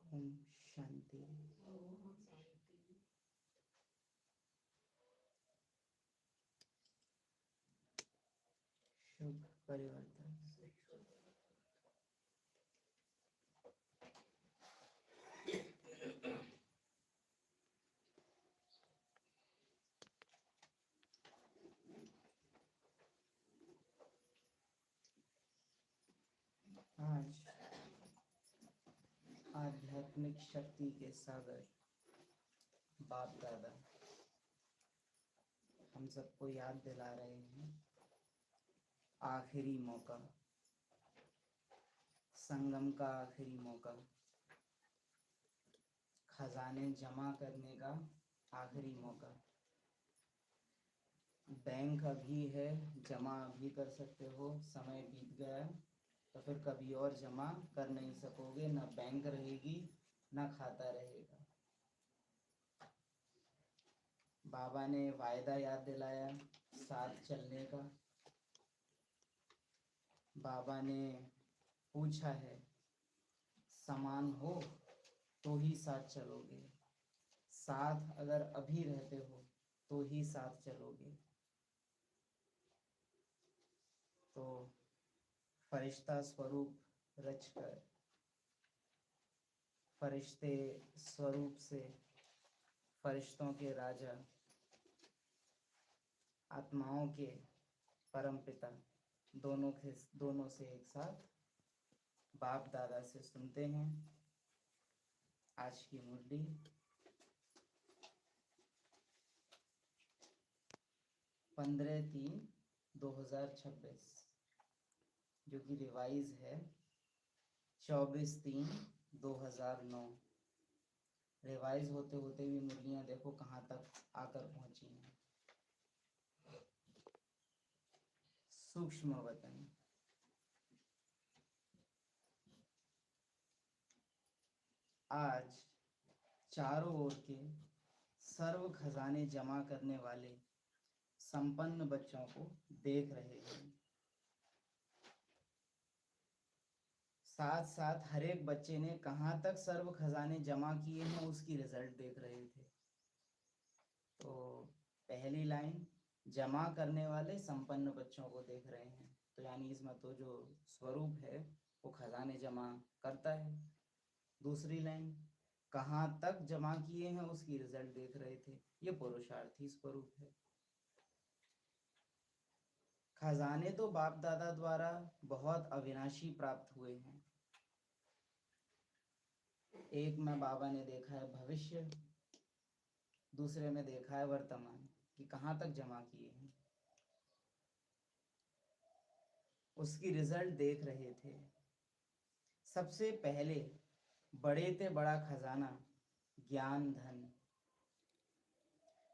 ओम शांति। शुभ परिवर्तन। आज आध्यात्मिक शक्ति के सागर बाप दादा हम सबको याद दिला रहे हैं, आखिरी मौका, संगम का आखिरी मौका, खजाने जमा करने का आखिरी मौका। बैंक अभी है, जमा अभी कर सकते हो, समय बीत गया तो फिर कभी और जमा कर नहीं सकोगे, ना बैंक रहेगी ना खाता रहेगा। बाबा ने वायदा याद दिलाया साथ चलने का। बाबा ने पूछा है, समान हो तो ही साथ चलोगे, साथ अगर अभी रहते हो तो ही साथ चलोगे। तो फरिश्ता स्वरूप रचकर, फरिश्ते स्वरूप से फरिश्तों के राजा, आत्माओं के परम पिता, दोनों से एक साथ बाप दादा से सुनते हैं आज की मुरली। 15/3/2026 जो कि रिवाइज है 24/3/2009। रिवाइज होते होते भी मुरलियाँ देखो कहाँ तक आकर पहुँची हैं। सूक्ष्म वतन। आज चारों ओर के सर्व खजाने जमा करने वाले संपन्न बच्चों को देख रहे हैं। साथ साथ हर एक बच्चे ने कहाँ तक सर्व खजाने जमा किए हैं उसकी रिजल्ट देख रहे थे। तो पहली लाइन, जमा करने वाले संपन्न बच्चों को देख रहे हैं, तो यानी इसमें तो जो स्वरूप है वो खजाने जमा करता है। दूसरी लाइन, कहाँ तक जमा किए हैं उसकी रिजल्ट देख रहे थे, ये पुरुषार्थी स्वरूप है। खजाने तो बाप दादा द्वारा बहुत अविनाशी प्राप्त हुए हैं। एक में बाबा ने देखा है भविष्य, दूसरे में देखा है वर्तमान, कि कहाँ तक जमा किए हैं, उसकी रिजल्ट देख रहे थे। सबसे पहले बड़े से बड़ा खजाना ज्ञान धन,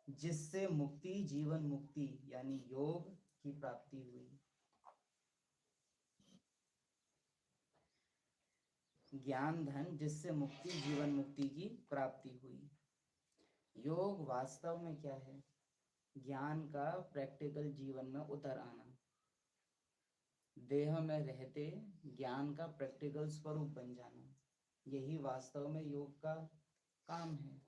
जिससे मुक्ति जीवन मुक्ति यानी योग की प्राप्ति हुई। ज्ञान धन जिससे मुक्ति जीवन मुक्ति की प्राप्ति हुई। योग वास्तव में क्या है? ज्ञान का प्रैक्टिकल जीवन में उतर आना, देह में रहते ज्ञान का प्रैक्टिकल स्वरूप बन जाना, यही वास्तव में योग का काम है।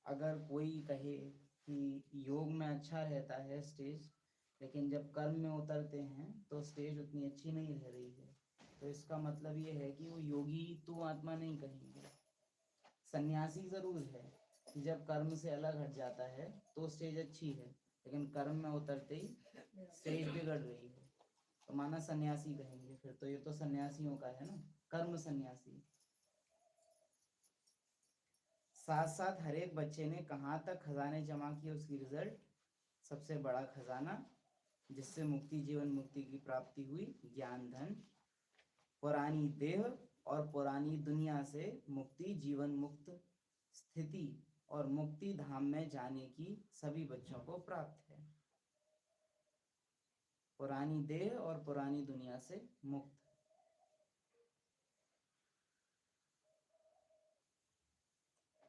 अगर कोई कहे कि योग में अच्छा रहता है स्टेज, लेकिन जब कर्म में उतरते हैं तो स्टेज उतनी अच्छी नहीं रह रही है, तो इसका मतलब ये है कि वो योगी तो आत्मा नहीं कहेंगे। सन्यासी जरूर है कि जब कर्म से अलग हट जाता है तो स्टेज अच्छी है, लेकिन कर्म में उतरते ही स्टेज बिगड़ रही है, तो माना सन्यासी कहेंगे। फिर तो ये तो सन्यासियों का है ना, कर्म सन्यासी। साथ साथ हर एक बच्चे ने कहाँ तक खजाने जमा किए उसकी रिजल्ट, सबसे बड़ा खजाना जिससे मुक्ति जीवन मुक्ति की प्राप्ति हुई, ज्ञान धन, पुरानी देह और पुरानी दुनिया से मुक्ति जीवन मुक्त स्थिति और मुक्ति धाम में जाने की सभी बच्चों को प्राप्त है। पुरानी देह और पुरानी दुनिया से मुक्त,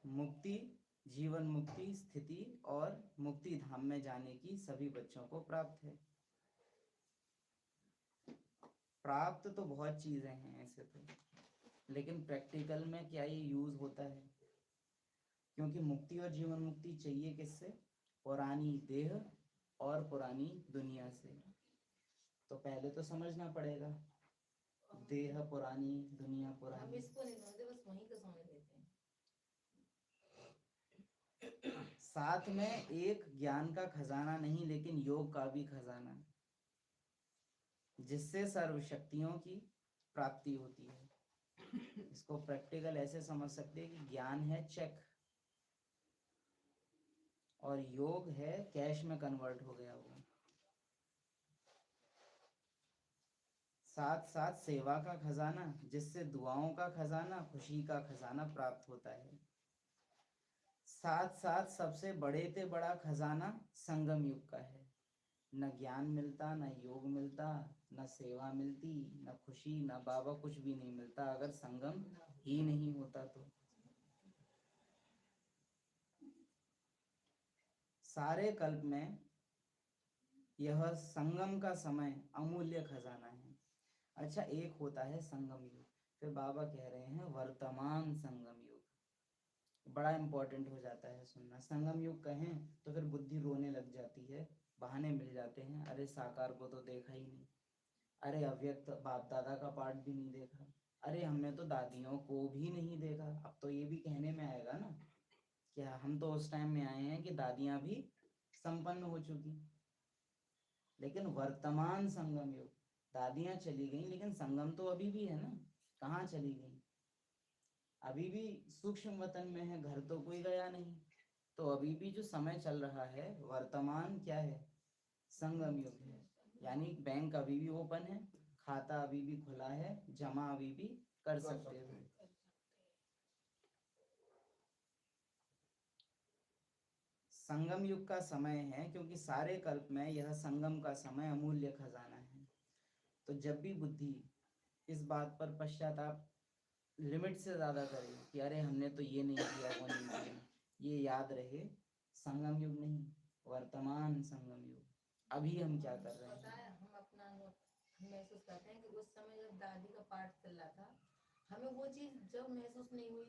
मुक्ति जीवन मुक्ति स्थिति और मुक्ति धाम में जाने की सभी बच्चों को प्राप्त है। प्राप्त तो बहुत चीजें हैं ऐसे तो, लेकिन प्रैक्टिकल में क्या ये यूज होता है? क्योंकि मुक्ति और जीवन मुक्ति चाहिए किससे? पुरानी देह और पुरानी दुनिया से। तो पहले तो समझना पड़ेगा, देह पुरानी दुनिया पुरानी। इसको नहीं समझते, बस वहीं का समझ लेते हैं। साथ में एक ज्ञान का खजाना नहीं, लेकिन योग का भी खजाना, जिससे सर्व शक्तियों की प्राप्ति होती है। इसको प्रैक्टिकल ऐसे समझ सकते हैं कि ज्ञान है चेक और योग है कैश में कन्वर्ट हो गया हुआ। साथ साथ सेवा का खजाना, जिससे दुआओं का खजाना खुशी का खजाना प्राप्त होता है। साथ साथ सबसे बड़े से बड़ा खजाना संगम युग का है। न ज्ञान मिलता, न योग मिलता, न सेवा मिलती, न खुशी, न बाबा, कुछ भी नहीं मिलता अगर संगम ही नहीं होता तो। सारे कल्प में यह संगम का समय अमूल्य खजाना है। अच्छा, एक होता है संगम युग, फिर बाबा कह रहे हैं वर्तमान संगम युग। बड़ा इंपॉर्टेंट हो जाता है सुनना। संगम युग कहें तो फिर बुद्धि रोने लग जाती है, बहाने मिल जाते हैं। अरे साकार को तो देखा ही नहीं, अरे अव्यक्त बाप दादा का पाठ भी नहीं देखा, अरे हमने तो दादियों को भी नहीं देखा। अब तो ये भी कहने में आएगा ना कि हम तो उस टाइम में आए हैं कि दादियां भी संपन्न हो चुकी, लेकिन वर्तमान संगम युग, दादियां चली गई लेकिन संगम तो अभी भी है ना। कहाँ चली गई? अभी भी सूक्ष्म वतन में है, घर तो कोई गया नहीं। तो अभी भी जो समय चल रहा है वर्तमान क्या है? संगम युग है। यानी बैंक अभी भी ओपन है, खाता अभी भी खुला है, जमा अभी भी कर सकते हो। संगम युग का समय है क्योंकि सारे कल्प में यह संगम का समय अमूल्य खजाना है। तो जब भी बुद्धि इस बात पर पश्चाताप लिमिट से ज़्यादा करें कि अरे हमने तो ये नहीं किया वो नहीं किया, ये याद रहे संगम युग नहीं, वर्तमान संगम युग, अभी हम क्या कर रहे पता हैं। है, हम अपना हम महसूस करते हैं कि उस समय जब दादी का पाठ चल रहा था, हमें वो चीज जब महसूस नहीं हुई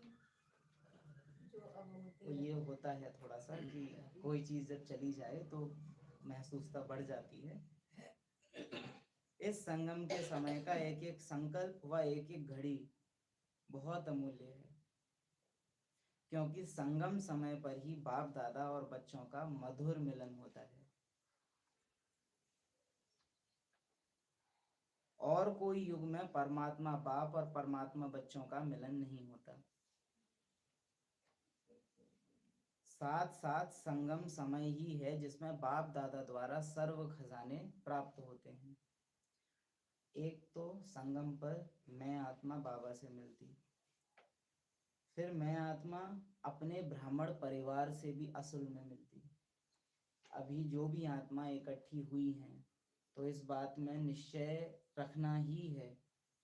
जो अब होती तो है। ये होता है थोड़ा सा कि कोई चीज़ जब चली जाए तो महसूसता बढ़ जाती है। इस संगम के समय का एक एक संकल्प व एक एक घड़ी बहुत अमूल्य है, क्योंकि संगम समय पर ही बाप दादा और बच्चों का मधुर मिलन होता है। और कोई युग में परमात्मा बाप और परमात्मा बच्चों का मिलन नहीं होता। साथ साथ संगम समय ही है जिसमें बाप दादा द्वारा सर्व खजाने प्राप्त होते हैं। एक तो संगम पर मैं आत्मा बाबा से मिलती, फिर मैं आत्मा अपने ब्राह्मण परिवार से भी असल में मिलती। अभी जो भी आत्मा इकट्ठी हुई हैं, तो इस बात में निश्चय रखना ही है,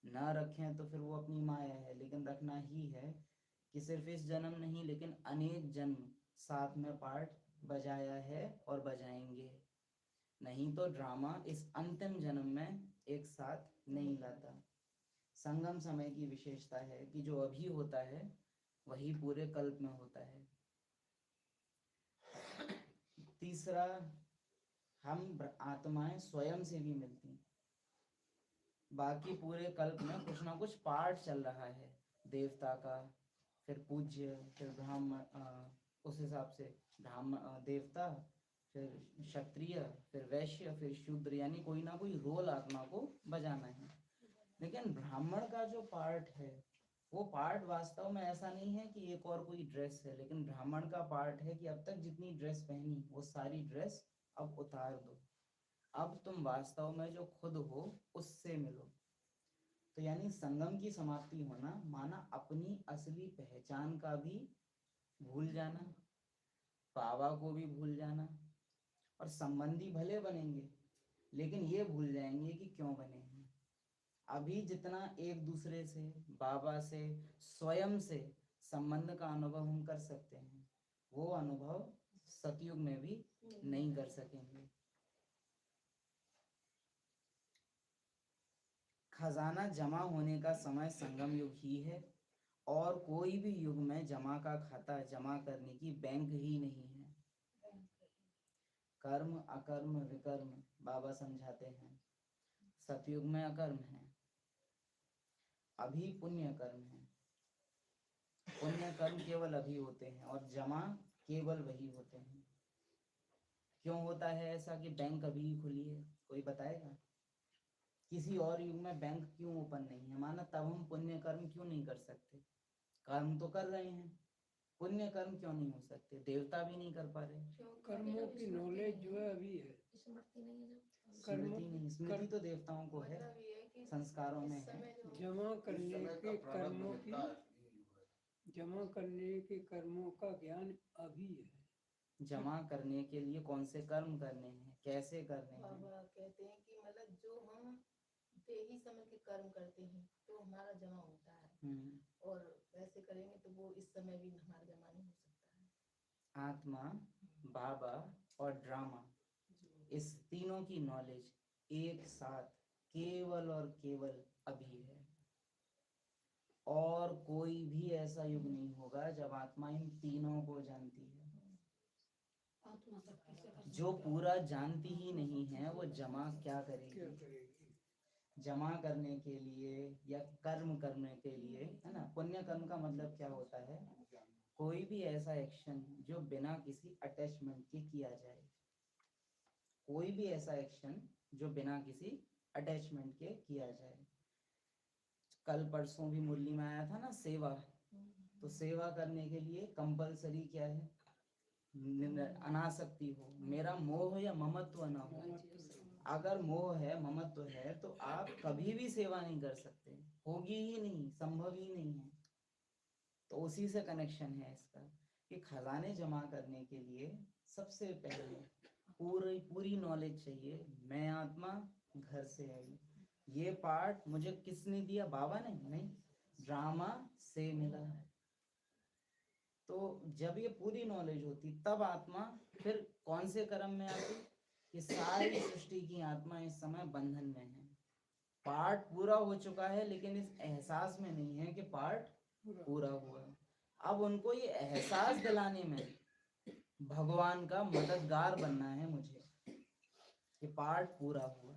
ना रखें तो फिर वो अपनी माया है, लेकिन रखना ही है कि सिर्फ इस जन्म नहीं लेकिन अनेक जन्म साथ में पार्ट बजाया है और बजाएंगे, नहीं तो ड्रामा इस अंतिम जन्म में एक साथ नहीं लाता। संगम समय की विशेषता है कि जो अभी होता है वही पूरे कल्प में होता है। तीसरा, हम आत्माएं स्वयं से भी मिलती, बाकी पूरे कल्प में कुछ ना कुछ पार्ट चल रहा है, देवता का, फिर पूज्य, फिर ब्राह्मण, उस हिसाब से ब्राह्मण देवता, फिर क्षत्रिय, फिर वैश्य, फिर शूद्र, यानी कोई ना कोई रोल आत्मा को बजाना है। लेकिन ब्राह्मण का जो पार्ट है वो पार्ट वास्तव में ऐसा नहीं है कि एक और कोई ड्रेस है, लेकिन ब्राह्मण का पार्ट है कि अब तक जितनी ड्रेस पहनी वो सारी ड्रेस अब उतार दो, अब तुम वास्तव में जो खुद हो उससे मिलो। तो यानी संगम की समाप्ति होना माना अपनी असली पहचान का भी भूल जाना, बाबा को भी भूल जाना, और संबंधी भले बनेंगे लेकिन ये भूल जाएंगे कि क्यों बने हैं। अभी जितना एक दूसरे से, बाबा से, स्वयं से संबंध का अनुभव हम कर सकते हैं, वो अनुभव सतयुग में भी नहीं कर सकेंगे। खजाना जमा होने का समय संगम युग ही है, और कोई भी युग में जमा का खाता जमा करने की बैंक ही नहीं है। कर्म अकर्म विकर्म बाबा समझाते हैं, सतयुग में अकर्म है, अभी पुण्य कर्म है। पुण्य कर्म केवल अभी होते हैं और जमा केवल वही होते हैं। क्यों होता है ऐसा कि बैंक अभी ही खुली है, कोई बताएगा? किसी और युग में बैंक क्यों ओपन नहीं है? माना तब हम पुण्य कर्म क्यों नहीं कर सकते? कर्म तो कर रहे हैं, पुण्य कर्म क्यों नहीं हो सकते? देवता भी नहीं कर पा रहे। कर्मों की नॉलेज जो है अभी है, स्मृति नहीं है जब कर्मों स्मृति नहीं, स्मृति तो देवताओं को है, मतलब ये है कि संस्कारों में इस है। समय जो जमा करने के कर्मों की, जमा करने के कर्मों का ज्ञान अभी है। जमा करने के लिए कौन से कर्म करने हैं, कैसे करने हैं? बाबा कहते हैं कि मतलब जो हम देही समय के कर्म करते हैं तो हमारा जमा होता है, और वैसे करेंगे तो वो इस समय भी हमारा जमा नहीं हो सकता है। आत्मा, बाबा और ड्रामा, इस तीनों की नॉलेज एक साथ केवल और केवल अभी है, और कोई भी ऐसा युग नहीं होगा जब आत्मा इन तीनों को जानती है। जो पूरा जानती ही नहीं है वो जमा क्या क्या करेगी? करेगी? जमा करने के लिए या कर्म करने के लिए, है ना। पुण्य कर्म का मतलब क्या होता है? कोई भी ऐसा एक्शन जो बिना किसी अटैचमेंट के किया जाए, कोई भी ऐसा एक्शन जो बिना किसी अटैचमेंट के किया जाए। कल परसों भी मुरली में आया था ना, सेवा। तो सेवा करने के लिए कंपलसरी क्या है? अनासक्ति हो, मेरा मोह या ममत्व ना हो। अगर मोह है, ममत्व है, तो आप कभी भी सेवा नहीं कर सकते, होगी ही नहीं, संभव ही नहीं है। तो उसी से कनेक्शन है इसका कि खजाने जमा करने के लिए सबसे पहले पूरी नॉलेज चाहिए। मैं आत्मा घर से आई, ये पार्ट मुझे किसने दिया? बाबा ने नहीं, ड्रामा से मिला। तो जब ये पूरी नॉलेज होती तब आत्मा फिर कौन से कर्म में आती कि सारी सृष्टि की आत्मा इस समय बंधन में है। पार्ट पूरा हो चुका है लेकिन इस एहसास में नहीं है कि पार्ट पूरा हुआ। अब उनको ये एहसास दिलाने में भगवान का मददगार बनना है मुझे कि पार्ट पूरा हुआ।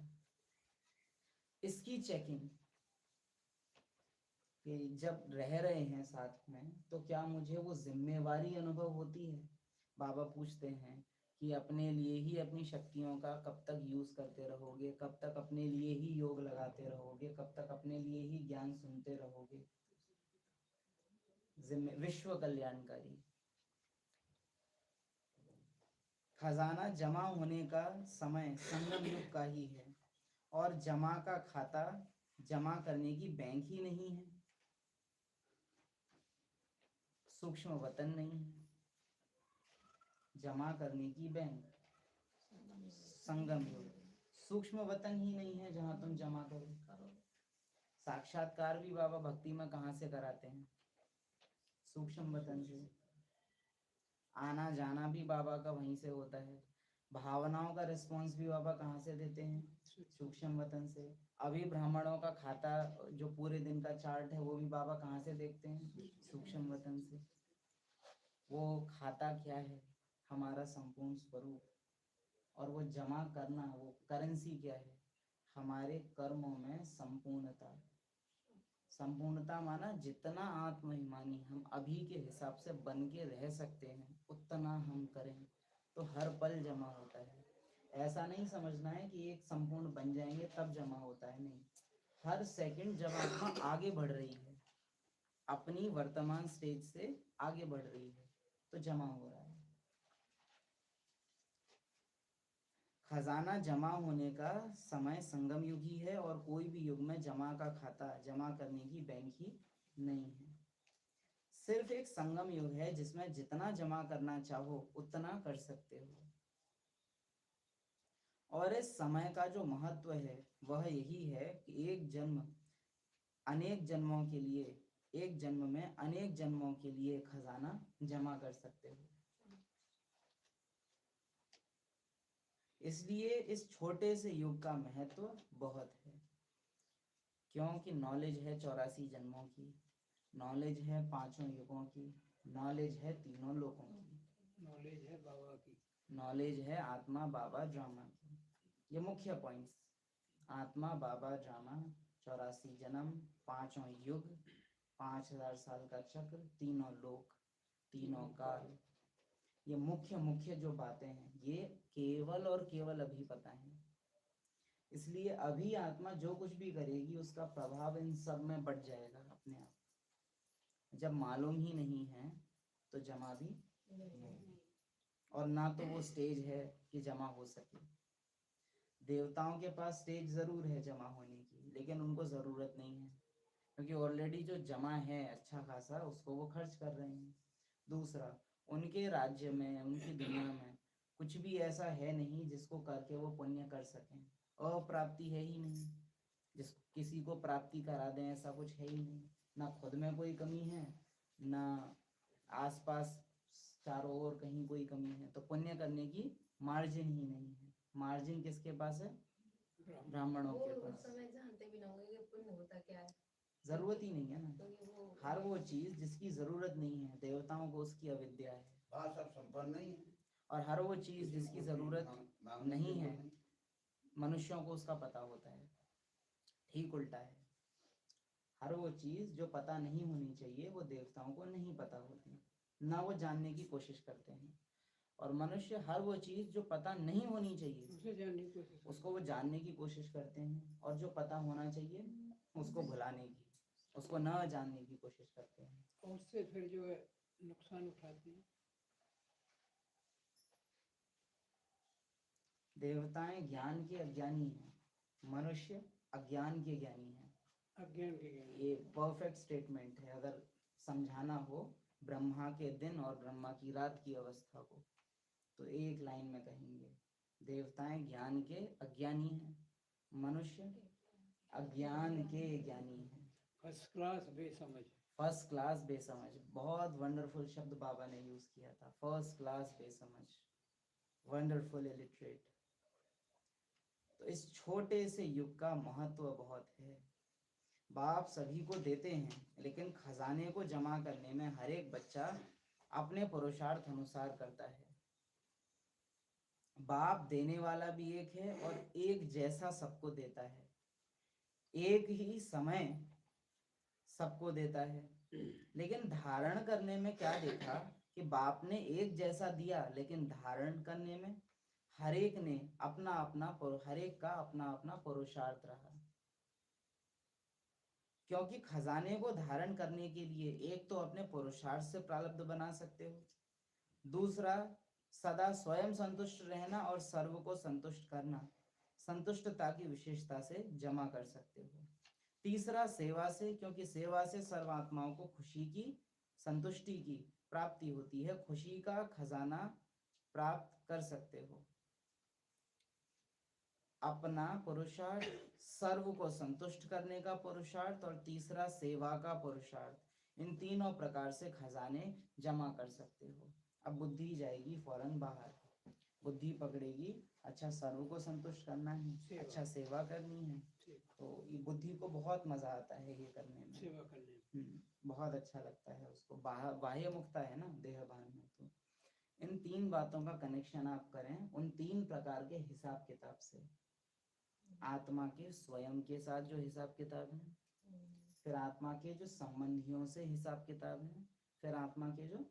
इसकी चेकिंग कि जब रह रहे हैं साथ में तो क्या मुझे वो जिम्मेवारी अनुभव होती है। बाबा पूछते हैं कि अपने लिए ही अपनी शक्तियों का कब तक यूज करते रहोगे, कब तक अपने लिए ही योग लगाते रहोगे, कब तक अपने लिए ही ज्ञान सुनते रहोगे। विश्व कल्याणकारी खजाना जमा होने का समय संगम युग का ही है और जमा का खाता जमा करने की बैंक ही नहीं है, सूक्ष्म वतन नहीं है। जमा करने की बैंक संगम युग, सूक्ष्म वतन ही नहीं है जहां तुम जमा करो। साक्षात्कार भी बाबा भक्ति में कहाँ से कराते हैं? सूक्ष्म वतन से। आना जाना भी बाबा का वहीं से होता है। भावनाओं का रिस्पॉन्स भी बाबा कहाँ से देते हैं? सूक्ष्म वतन से। अभी ब्राह्मणों का खाता जो पूरे दिन का चार्ट है वो भी बाबा कहाँ से देखते हैं? सूक्ष्म वतन से। वो खाता क्या है? हमारा संपूर्ण स्वरूप। और वो जमा करना, वो करेंसी क्या है? हमारे कर्मों में संपूर्णता। संपूर्णता माना जितना आत्महिमानी हम अभी के हिसाब से बन के रह सकते हैं उतना हम करें तो हर पल जमा होता है। ऐसा नहीं समझना है कि एक संपूर्ण बन जाएंगे तब जमा होता है, नहीं। हर सेकंड जब आत्मा आगे बढ़ रही है, अपनी वर्तमान स्टेज से आगे बढ़ रही है तो जमा हो रहा है। खजाना जमा होने का समय संगम युग ही है और कोई भी युग में जमा का खाता जमा करने की बैंक ही नहीं है। सिर्फ एक संगम युग है जिसमें जितना जमा करना चाहो उतना कर सकते हो। और इस समय का जो महत्व है वह यही है कि एक जन्म अनेक जन्मों के लिए, एक जन्म में अनेक जन्मों के लिए खजाना जमा कर सकते हो। इसलिए इस छोटे से युग का महत्व बहुत है, क्योंकि नॉलेज है 84 जन्मों की, नॉलेज है 5 युगों की, नॉलेज है 3 लोकों की, नॉलेज है बाबा की, नॉलेज है आत्मा बाबा ड्रामा की। ये मुख्य पॉइंट्स, आत्मा बाबा ड्रामा, 84 जन्म, 5 युग, 5000 साल का चक्र, 3 लोक, 3 काल। ये मुख्य मुख्य जो बातें हैं ये केवल और केवल अभी पता है। इसलिए अभी आत्मा जो कुछ भी करेगी उसका प्रभाव इन सब में बढ़ जाएगा अपने आप। जब मालूम ही नहीं है तो जमा भी नहीं, और ना तो वो स्टेज है कि जमा हो सके। देवताओं के पास स्टेज जरूर है जमा होने की, लेकिन उनको जरूरत नहीं है क्योंकि ऑलरेडी जो जमा है अच्छा खासा उसको वो खर्च कर रहे हैं। दूसरा, उनके राज्य में, उनकी दुनिया में कुछ भी ऐसा है नहीं जिसको करके वो पुण्य कर सकें। अप्राप्ति है ही नहीं, जिस किसी को प्राप्ति करा दें ऐसा कुछ है ही नहीं। ना खुद में कोई कमी है, ना आसपास चारों ओर कहीं कोई कमी है, तो पुण्य करने की मार्जिन ही नहीं है। मार्जिन किसके पास है? ब्राह्मणों के उस पास। समय जानते भी ना होंगे कि पुण्य होता क्या है, जरूरत ही नहीं है ना। तो हर वो चीज जिसकी जरूरत नहीं है देवताओं को उसकी अविद्या है, सब संपन्न नहीं है। और हर वो चीज जिसकी जरूरत नहीं है मनुष्यों को उसका पता होता है। ठीक उल्टा है, हर वो चीज जो पता नहीं होनी चाहिए वो देवताओं को नहीं पता होती, ना वो जानने की कोशिश करते हैं। और मनुष्य हर वो चीज जो पता नहीं होनी चाहिए उसे जानने की कोशिश उसको वो जानने की कोशिश करते हैं, और जो पता होना चाहिए उसको भुलाने की, उसको न जानने की कोशिश करते हैं। और उससे फिर जो है नुकसान उठाते हैं। देवताएं ज्ञान के अज्ञानी हैं, मनुष्य अज्ञान के ज्ञानी हैं। अज्ञान के ज्ञान। ये परफेक्ट स्टेटमेंट है। अगर समझाना हो ब्रह्मा के दिन और ब्रह्मा की रात की अवस्था को तो एक लाइन में कहेंगे, देवताएं ज्ञान के अज्ञानी हैं, मनुष्य अज्ञान के ज्ञानी हैं। फर्स्ट क्लास बेसमझ। फर्स्ट क्लास बेसमझ, बहुत वंडरफुल शब्द बाबा ने यूज किया था, फर्स्ट क्लास बेसमझ, वंडरफुल इलिटरेट। तो इस छोटे से युग का महत्व बहुत है। बाप सभी को देते हैं, लेकिन खजाने को जमा करने में हर एक बच्चा अपने पुरुषार्थ अनुसार करता है। बाप देने वाला भी एक है और एक जैसा सबको देता है, एक ही समय सबको देता है। लेकिन धारण करने में क्या देखा कि बाप ने एक जैसा दिया, लेकिन धारण करने में हर एक ने हर एक का अपना अपना पुरुषार्थ रहा। क्योंकि खजाने को धारण करने के लिए एक तो अपने पुरुषार्थ से प्रारब्ध बना सकते हो, दूसरा सदा स्वयं संतुष्ट रहना और सर्व को संतुष्ट करना, संतुष्टता की विशेषता से जमा कर सकते हो। तीसरा सेवा से, क्योंकि सेवा से सर्व आत्माओं को खुशी की, संतुष्टि की प्राप्ति होती है, खुशी का खजाना प्राप्त कर सकते हो। अपना पुरुषार्थ, सर्व को संतुष्ट करने का पुरुषार्थ और तीसरा सेवा का पुरुषार्थ, इन तीनों प्रकार से खजाने जमा कर सकते हो। अब बुद्धि जाएगी फौरन बाहर, बुद्धि पकड़ेगी अच्छा सर्व को संतुष्ट करना है, अच्छा सेवा करनी है, तो ये बुद्धि को बहुत मजा आता है ये करने में, सेवा करने में बहुत अच्छा लगता है उसको। बाह्य मुक्ता है ना देह भान में। तो इन तीन बातों का कनेक्शन आप करें उन तीन प्रकार के हिसाब किताब से, आत्मा के स्वयं के साथ जो हिसाब किताब है, फिर आत्मा के जो संबंधियों से हिसाब किताब है, फिर आत्मा के जो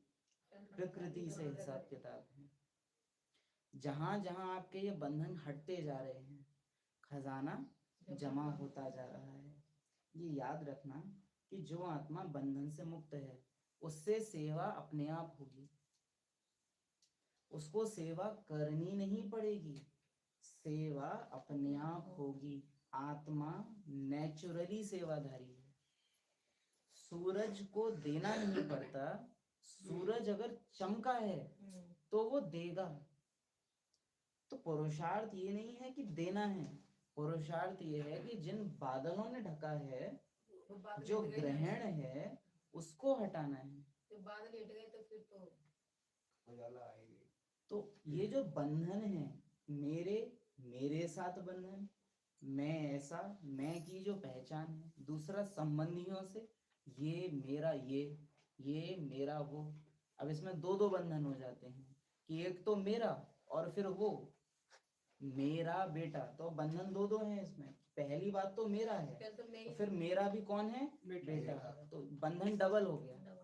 प्रकृति से हिसाब किताब है। जहां जहां आपके ये बंधन हटते जा रहे हैं, खजाना जमा होता जा रहा है। ये याद रखना कि जो आत्मा बंधन से मुक्त है उससे सेवा अपने आप होगी, उसको सेवा करनी नहीं पड़ेगी, सेवा अपने आप होगी। आत्मा नेचुरली सेवाधारी है, सूरज को देना नहीं पड़ता। सूरज अगर चमका है तो वो देगा। तो पुरुषार्थ ये नहीं है कि देना है, पुरुषार्थ ये है कि जिन बादलों ने ढका है, जो ग्रहण है, उसको हटाना है। तो बादल हट गए तो फिर तो उजाला आएगी। तो ये जो बंधन है, मेरे साथ बंधन, मैं ऐसा, मैं की जो पहचान है, दूसरा संबंधियों से, ये मेरा ये मेरा वो। अब इसमें दो दो बंधन हो जाते हैं कि एक तो मेरा और फिर वो मेरा बेटा, तो बंधन दो दो हैं इसमें। पहली बात तो मेरा है, तो फिर मेरा भी कौन है, बेटा, तो बंधन डबल हो गया।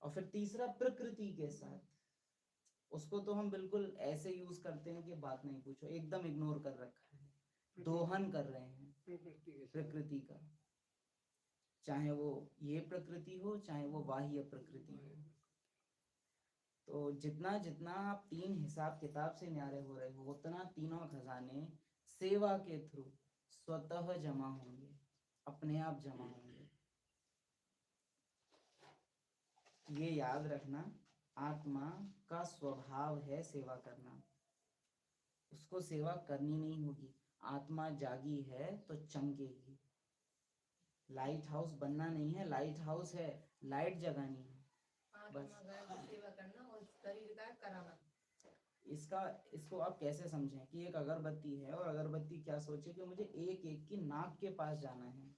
और फिर तीसरा प्रकृति के साथ, उसको तो हम बिल्कुल ऐसे यूज करते हैं कि बात नहीं पूछो, एकदम इग्नोर कर रखा है, दोहन कर रहे हैं प्रकृति का, चाहे वो ये प्रकृति हो चाहे वो बाह्य प्रकृति हो। तो जितना जितना आप तीन हिसाब किताब से न्यारे हो रहे हो, उतना तीनों खजाने सेवा के थ्रू स्वतः जमा होंगे, अपने आप जमा होंगे। ये याद रखना, आत्मा का स्वभाव है सेवा करना, उसको सेवा करनी नहीं होगी। आत्मा जागी है तो चमकेगी। लाइट हाउस बनना नहीं है, लाइट हाउस है, लाइट जगानी है बस। सेवा करना और शरीर का कराना। इसको आप कैसे समझें कि एक अगरबत्ती है और अगरबत्ती क्या सोचे कि मुझे एक एक की नाक के पास जाना है,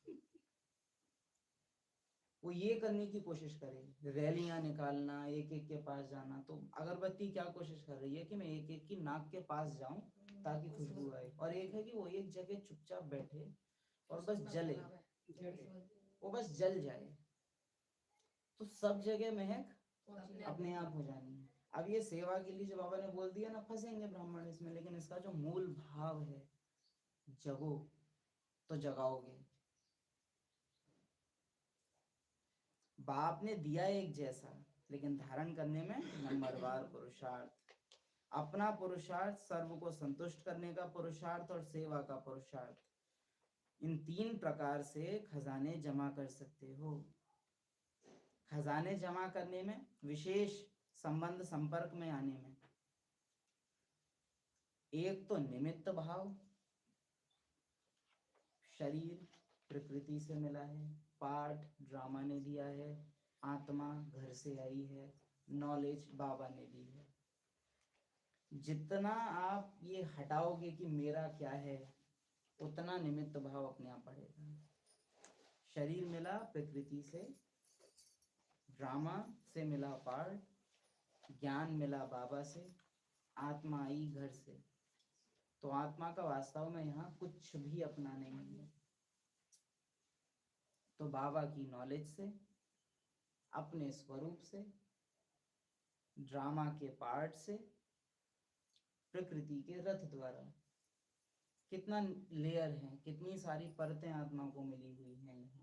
वो ये करने की कोशिश करे, रैलियां निकालना, एक एक के पास जाना। तो अगरबत्ती क्या कोशिश कर रही है कि मैं एक एक की नाक के पास जाऊं ताकि खुशबू आए, और एक है कि वो एक जगह चुपचाप बैठे और बस जले, वो बस जल जाए, तो सब जगह महक अपने आप हो जानी है। अब ये सेवा के लिए जो बाबा ने बोल दिया ना, फंसेंगे ब्राह्मण इसमें, लेकिन इसका जो मूल भाव है, जगो तो जगाओगे। बाप ने दिया एक जैसा, लेकिन धारण करने में नंबरवार पुरुषार्थ, अपना पुरुषार्थ, सर्व को संतुष्ट करने का पुरुषार्थ और सेवा का पुरुषार्थ, इन तीन प्रकार से खजाने जमा कर सकते हो। खजाने जमा करने में, विशेष संबंध संपर्क में आने में, एक तो निमित्त भाव, शरीर, प्रकृति से मिला है, पाठ ड्रामा ने दिया है, आत्मा घर से आई है, नॉलेज बाबा ने दी है। जितना आप ये हटाओगे कि मेरा क्या है, उतना निमित्त भाव अपने आप बढ़ेगा। शरीर मिला प्रकृति से, ड्रामा से मिला पाठ, ज्ञान मिला बाबा से, आत्मा आई घर से। तो आत्मा का वास्तव में यहाँ कुछ भी अपना नहीं है। तो बाबा की नॉलेज से, अपने स्वरूप से, ड्रामा के पार्ट से, प्रकृति के रथ द्वारा, कितना लेयर है, कितनी सारी परतें आत्मा को मिली हुई हैं। यहाँ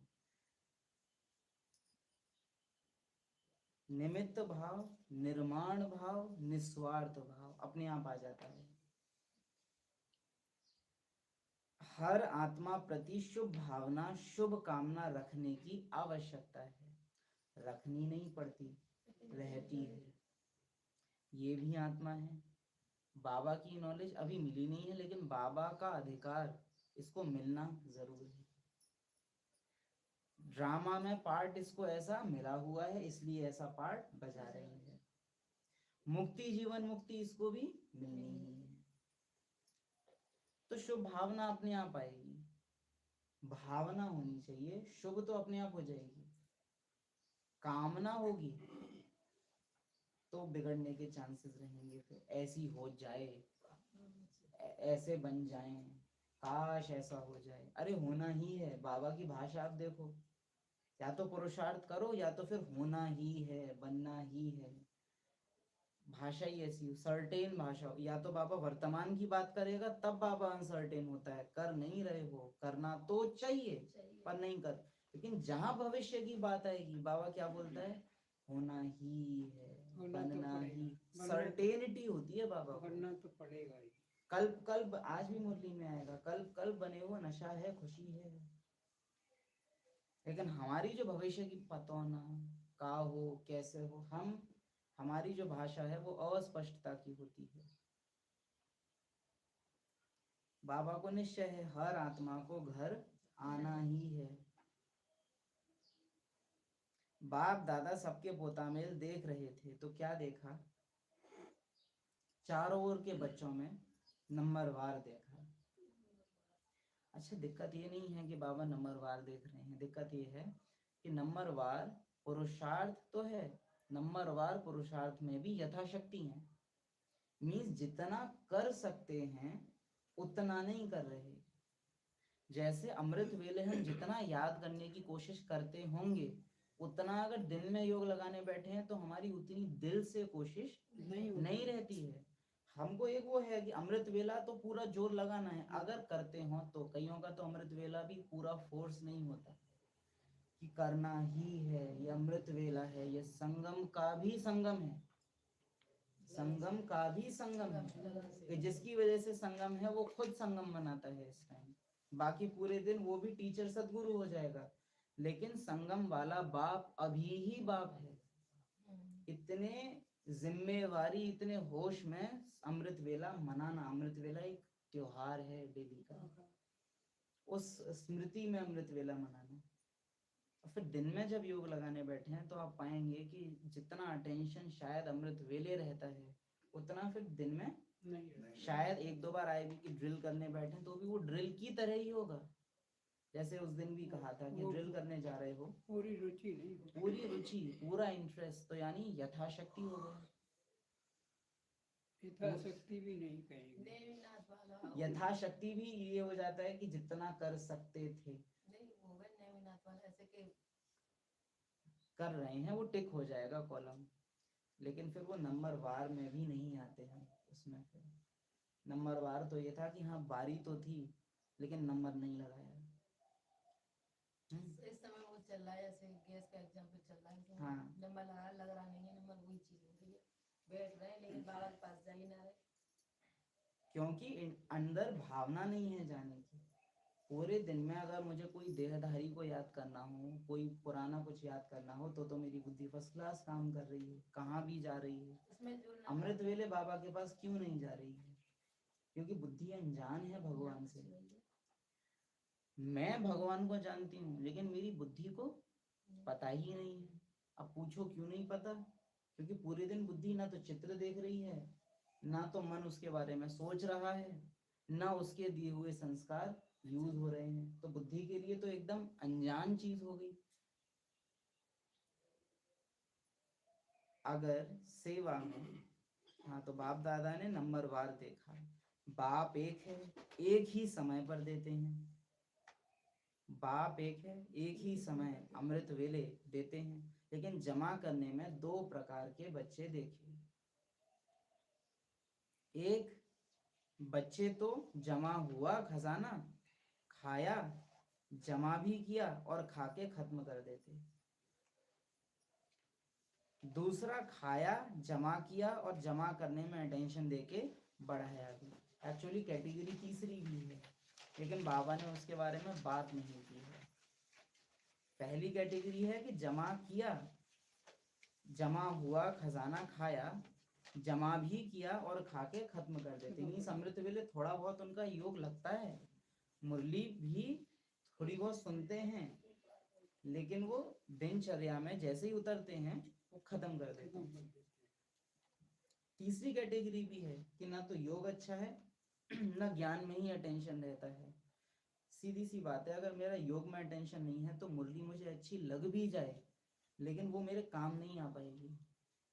निमित्त भाव, निर्माण भाव, निस्वार्थ भाव अपने आप आ जाता है। हर आत्मा प्रति शुभ भावना, शुभ कामना रखने की आवश्यकता है। रखनी नहीं पड़ती, रहती है। ये भी आत्मा है। बाबा की नॉलेज अभी मिली नहीं है, लेकिन बाबा का अधिकार इसको मिलना जरूर है। ड्रामा में पार्ट इसको ऐसा मिला हुआ है, इसलिए ऐसा पार्ट बजा रही है। मुक्ति, जीवन मुक्ति इसको भी मिलनी ही है। तो शुभ भावना अपने आप आएगी। भावना होनी चाहिए, शुभ तो अपने आप हो जाएगी। कामना होगी तो बिगड़ने के चांसेस रहेंगे। फिर ऐसी हो जाए, ऐसे बन जाएं, काश ऐसा हो जाए। अरे होना ही है। बाबा की भाषा आप देखो, या तो पुरुषार्थ करो या तो फिर होना ही है, बनना ही है। भाषा ही ऐसी सर्टेन भाषा। या तो बाबा वर्तमान की बात करेगा तब बाबा अनसर्टेन होता है। कर नहीं रहे हो, करना तो चाहिए पर नहीं कर। लेकिन जहां भविष्य की बात आएगी, बाबा क्या बोलता है? होना ही है, बनना ही। सर्टेनिटी होती है बाबा को। बनना तो पड़ेगा ही। कल आज भी मुरली में आएगा, कल बने हुआ नशा है, खुशी है। लेकिन हमारी जो भविष्य की पता होना, का हो कैसे हो, हमारी जो भाषा है वो अस्पष्टता की होती है। बाबा को निश्चय है, हर आत्मा को घर आना ही है। बाप दादा सबके पोतामेल देख रहे थे तो क्या देखा? चारों ओर के बच्चों में नंबरवार देखा। अच्छा, दिक्कत ये नहीं है कि बाबा नंबरवार देख रहे हैं। दिक्कत ये है कि नंबरवार पुरुषार्थ तो है, नंबरवार पुरुषार्थ में भी यथाशक्ति है। मीन्स जितना कर सकते हैं उतना नहीं कर रहे। जैसे अमृत वेले हम जितना याद करने की कोशिश करते होंगे, उतना अगर दिन में योग लगाने बैठे हैं तो हमारी उतनी दिल से कोशिश नहीं रहती है। हमको एक वो है कि अमृत वेला तो पूरा जोर लगाना है। अगर करते हो तो कईयों का तो अमृत वेला भी पूरा फोर्स नहीं होता कि करना ही है। ये अमृत वेला है, ये संगम का भी संगम है, संगम का भी संगम है। जिसकी वजह से संगम है वो खुद संगम बनाता है इस टाइम। बाकी पूरे दिन वो भी टीचर सदगुरु हो जाएगा, लेकिन संगम वाला बाप अभी ही बाप है। इतने जिम्मेवारी, इतने होश में अमृत वेला मनाना। अमृत वेला एक त्योहार है डेली का, उस स्मृति में अमृत वेला मनाना। और फिर दिन में जब योग लगाने बैठे हैं तो आप पाएंगे कि जितना अटेंशन शायद अमृत वेले रहता है, उतना फिर दिन में नहीं। शायद एक दो बार आएगी कि ड्रिल करने बैठे तो भी वो ड्रिल की तरह ही होगा। जैसे उस दिन भी कहा था कि ड्रिल करने जा रहे हो, पूरी रुचि नहीं, पूरी रुचि, पूरा इंटरेस्ट, तो यानी यथाशक्ति होगा। यथाशक्ति भी नहीं कहेंगे, यथाशक्ति भी ये हो जाता है कि जितना कर सकते थे कर रहे हैं, वो टिक हो जाएगा कॉलम। लेकिन फिर वो नंबरवार में भी नहीं आते हैं उसमें। फिर नंबरवार तो ये था कि हाँ बारी तो थी लेकिन नंबर नहीं लगाया। इस समय वो चल रहा है, जैसे गैस का एग्जाम्पल चल रहा है। हाँ। नंबर लग रहा नहीं है, नंबर वही चीज हो गई है। बैठ रहे हैं लेकिन बाबा के पास जा ही ना रहे, क्योंकि अंदर भावना नहीं है जाने की। पूरे दिन में अगर मुझे कोई देहधारी को याद करना हो, कोई पुराना कुछ याद करना हो, तो मेरी बुद्धि फर्स्ट क्लास काम कर रही है, कहाँ भी जा रही है। अमृत वेले बाबा के पास क्यों नहीं जा रही है? क्योंकि बुद्धि अनजान है भगवान से। मैं भगवान को जानती हूँ लेकिन मेरी बुद्धि को पता ही नहीं है। अब पूछो क्यों नहीं पता? क्योंकि पूरे दिन बुद्धि ना तो चित्र देख रही है, ना तो मन उसके बारे में सोच रहा है, ना उसके दिए हुए संस्कार यूज हो रहे हैं। तो बुद्धि के लिए तो एकदम अनजान चीज हो गई। अगर सेवा में, हाँ, तो बाप दादा ने नंबरवार देखा, बाप एक है, एक ही समय पर देते हैं। बाप एक है, एक ही समय अमृत वेले देते हैं, लेकिन जमा करने में दो प्रकार के बच्चे देखे। एक बच्चे तो जमा हुआ खजाना खाया, जमा भी किया और खा के खत्म कर देते। दूसरा खाया, जमा किया और जमा करने में अटेंशन देके बढ़ाया भी। एक्चुअली कैटेगरी तीसरी भी है, लेकिन बाबा ने उसके बारे में बात नहीं की है। पहली कैटेगरी है कि जमा किया, जमा हुआ खजाना खाया, जमा भी किया और खा के खत्म कर देते। मीन्स अमृत वेले थोड़ा बहुत उनका योग लगता है, मुरली भी थोड़ी बहुत सुनते हैं, लेकिन वो दिनचर्या में जैसे ही उतरते हैं वो खत्म कर देते हैं। तीसरी कैटेगरी भी है कि ना तो योग अच्छा है ना ज्ञान में ही अटेंशन रहता है। सीधी सी बात है, अगर मेरा योग में अटेंशन नहीं है तो मुरली मुझे अच्छी लग भी जाए लेकिन वो मेरे काम नहीं आ पाएगी।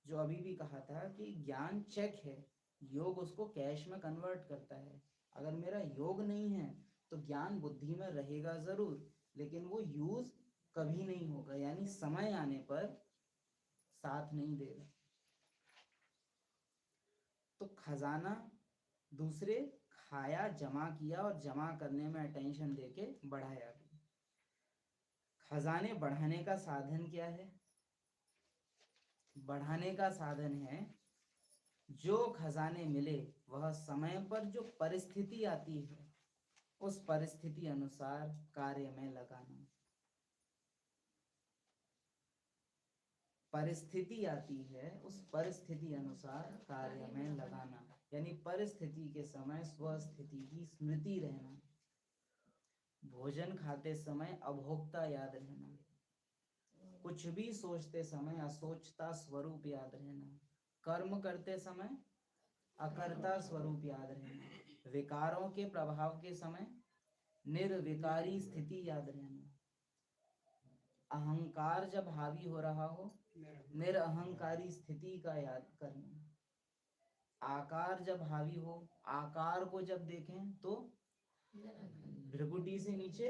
जो अभी भी कहा था कि ज्ञान चेक है, योग उसको कैश में कन्वर्ट करता है। अगर मेरा योग नहीं है तो ज्ञान बुद्धि में रहेगा जरूर, लेकिन वो यूज कभी नहीं होगा, यानी समय आने पर साथ नहीं देगा। तो खजाना दूसरे खाया, जमा किया और जमा करने में अटेंशन देके बढ़ाया भी। खजाने बढ़ाने का साधन क्या है? बढ़ाने का साधन है जो खजाने मिले वह समय पर जो परिस्थिति आती है उस परिस्थिति अनुसार कार्य में लगाना। परिस्थिति आती है, उस परिस्थिति अनुसार कार्य में लगाना, यानी परिस्थिति के समय स्वस्थिति की स्मृति रहना। भोजन खाते समय अभोक्ता याद रहना, कुछ भी सोचते समय असोचता स्वरूप याद रहना, कर्म करते समय अकर्ता स्वरूप याद रहना, विकारों के प्रभाव के समय निर्विकारी स्थिति याद रहना, अहंकार जब हावी हो रहा हो निरअहंकारी स्थिति का याद करना, आकार जब हावी हो, आकार को जब देखें तो भ्रिकुटी से नीचे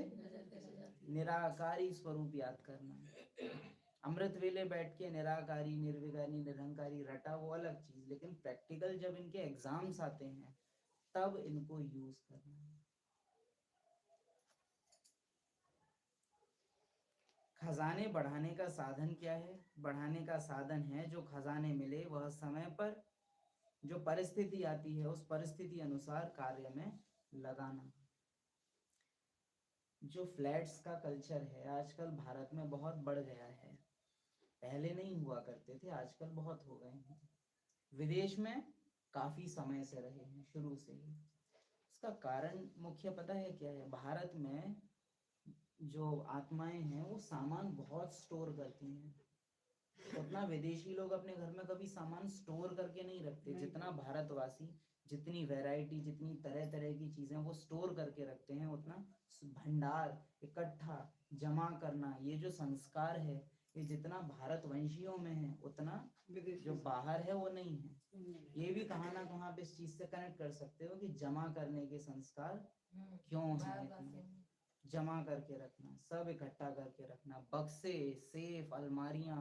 निराकारी स्वरूप याद करना। अमृत वेले बैठ के निराकारी, निर्विकारी, निरहंकारी रटा वो अलग चीज, लेकिन प्रैक्टिकल जब इनके एग्जाम्स आते हैं तब इनको यूज करना। खजाने बढ़ाने का साधन क्या है? बढ़ाने का साधन है जो खजाने मिले वह समय पर जो परिस्थिति आती है उस परिस्थिति अनुसार कार्य में लगाना। जो फ्लैट्स का कल्चर है आजकल भारत में बहुत बढ़ गया है, पहले नहीं हुआ करते थे, आजकल बहुत हो गए हैं। विदेश में काफी समय से रहे हैं, शुरू से ही। इसका कारण मुख्य पता है क्या है? भारत में जो आत्माएं हैं वो सामान बहुत स्टोर करती हैं, उतना विदेशी लोग अपने घर में कभी सामान स्टोर करके नहीं रखते जितना भारतवासी, जितनी वैरायटी, जितनी तरह तरह की चीजें वो स्टोर करके रखते हैं, उतना भंडार इकट्ठा जमा करना, ये जो संस्कार है ये जितना भारतवंशियों में है उतना जो बाहर है वो नहीं है। ये भी कहाँ ना कहाँ पे इस चीज से कनेक्ट कर सकते हो कि जमा करने के संस्कार क्यों है। जमा करके रखना, सब इकट्ठा करके रखना, बक्से, सेफ, अलमारियां,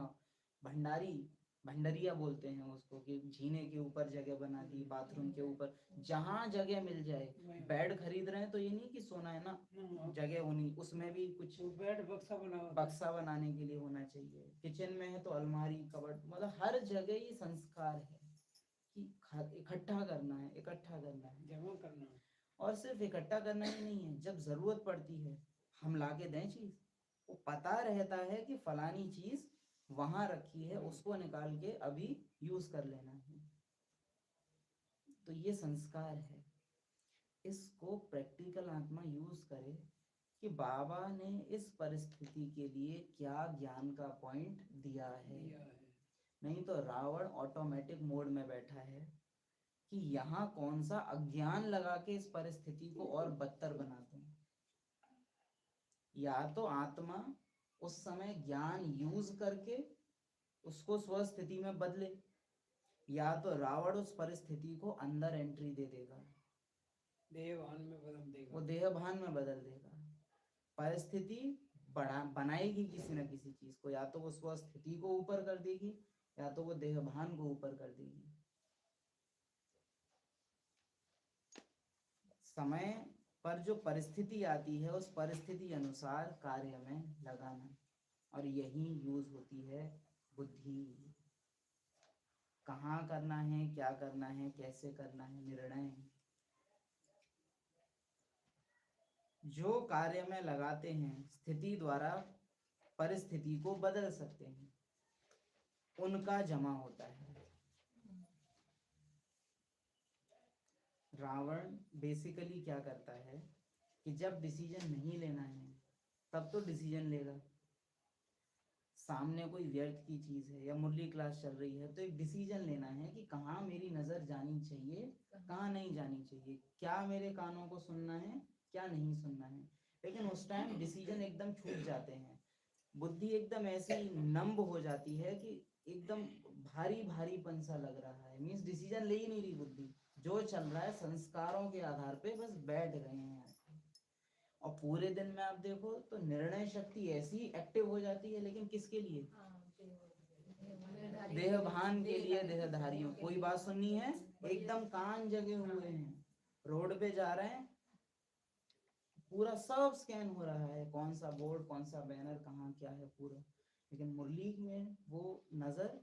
भंडारिया बोलते हैं उसको, कि जीने के ऊपर जगह बना दी, बाथरूम के ऊपर, जहां जगह मिल जाए। बेड खरीद रहे हैं तो ये नहीं कि सोना है ना, जगह होनी, उसमें भी कुछ बेड बक्सा बनाने के लिए होना चाहिए। किचन में है तो अलमारी, कबर्ड, मतलब हर जगह ये संस्कार है कि इकट्ठा करना है, इकट्ठा करना है, जमा करना है। और सिर्फ इकट्ठा करना ही नहीं है, जब जरूरत पड़ती है हम लाके दें चीज, वो पता रहता है कि फलानी चीज वहां रखी है, उसको निकाल के अभी यूज कर लेना है। तो ये संस्कार है, इसको प्रैक्टिकल आत्मा यूज करे कि बाबा ने इस परिस्थिति के लिए क्या ज्ञान का पॉइंट दिया है। नहीं तो रावण ऑटोमेटिक मोड में बैठा है कि यहाँ कौन सा अज्ञान लगा के इस परिस्थिति को और बदतर बना दूं। या तो आत्मा उस समय ज्ञान यूज करके उसको स्वस्थिति में बदले, या तो रावण उस परिस्थिति को अंदर एंट्री दे देगा, देहभान में बदल देगा, वो देहभान में बदल देगा। परिस्थिति बनाएगी किसी न किसी चीज को, या तो वो स्वस्थिति को ऊपर कर देगी या तो वो देहभान को ऊपर कर देगी। समय पर जो परिस्थिति आती है उस परिस्थिति अनुसार कार्य में लगाना, और यही यूज होती है बुद्धि। कहाँ करना है, क्या करना है, कैसे करना है, निर्णय जो कार्य में लगाते हैं स्थिति द्वारा परिस्थिति को बदल सकते हैं, उनका जमा होता है। रावण बेसिकली क्या करता है कि जब डिसीजन नहीं लेना है तब तो डिसीजन लेगा। सामने कोई व्यर्थ की चीज है या मुरली क्लास चल रही है तो एक डिसीजन लेना है कि कहाँ मेरी नजर जानी चाहिए, कहाँ नहीं जानी चाहिए, क्या मेरे कानों को सुनना है, क्या नहीं सुनना है। लेकिन उस टाइम डिसीजन एकदम छूट जाते हैं, बुद्धि एकदम ऐसी नंब हो जाती है कि एकदम भारी भारीपन सा लग रहा है। मीन्स डिसीजन ले ही नहीं रही बुद्धि, जो चल रहा है संस्कारों के आधार पे बस बैठ गए हैं। और पूरे दिन में आप देखो तो निर्णय शक्ति ऐसी एक्टिव हो जाती है, लेकिन किसके लिए? देहभान के लिए, देहधारियों। कोई बात सुननी है एकदम कान जगे हुए हैं, रोड पे जा रहे हैं पूरा सब स्कैन हो रहा है, कौन सा बोर्ड, कौन सा बैनर, कहाँ क्या है पूरा। लेकिन मुरली में वो नजर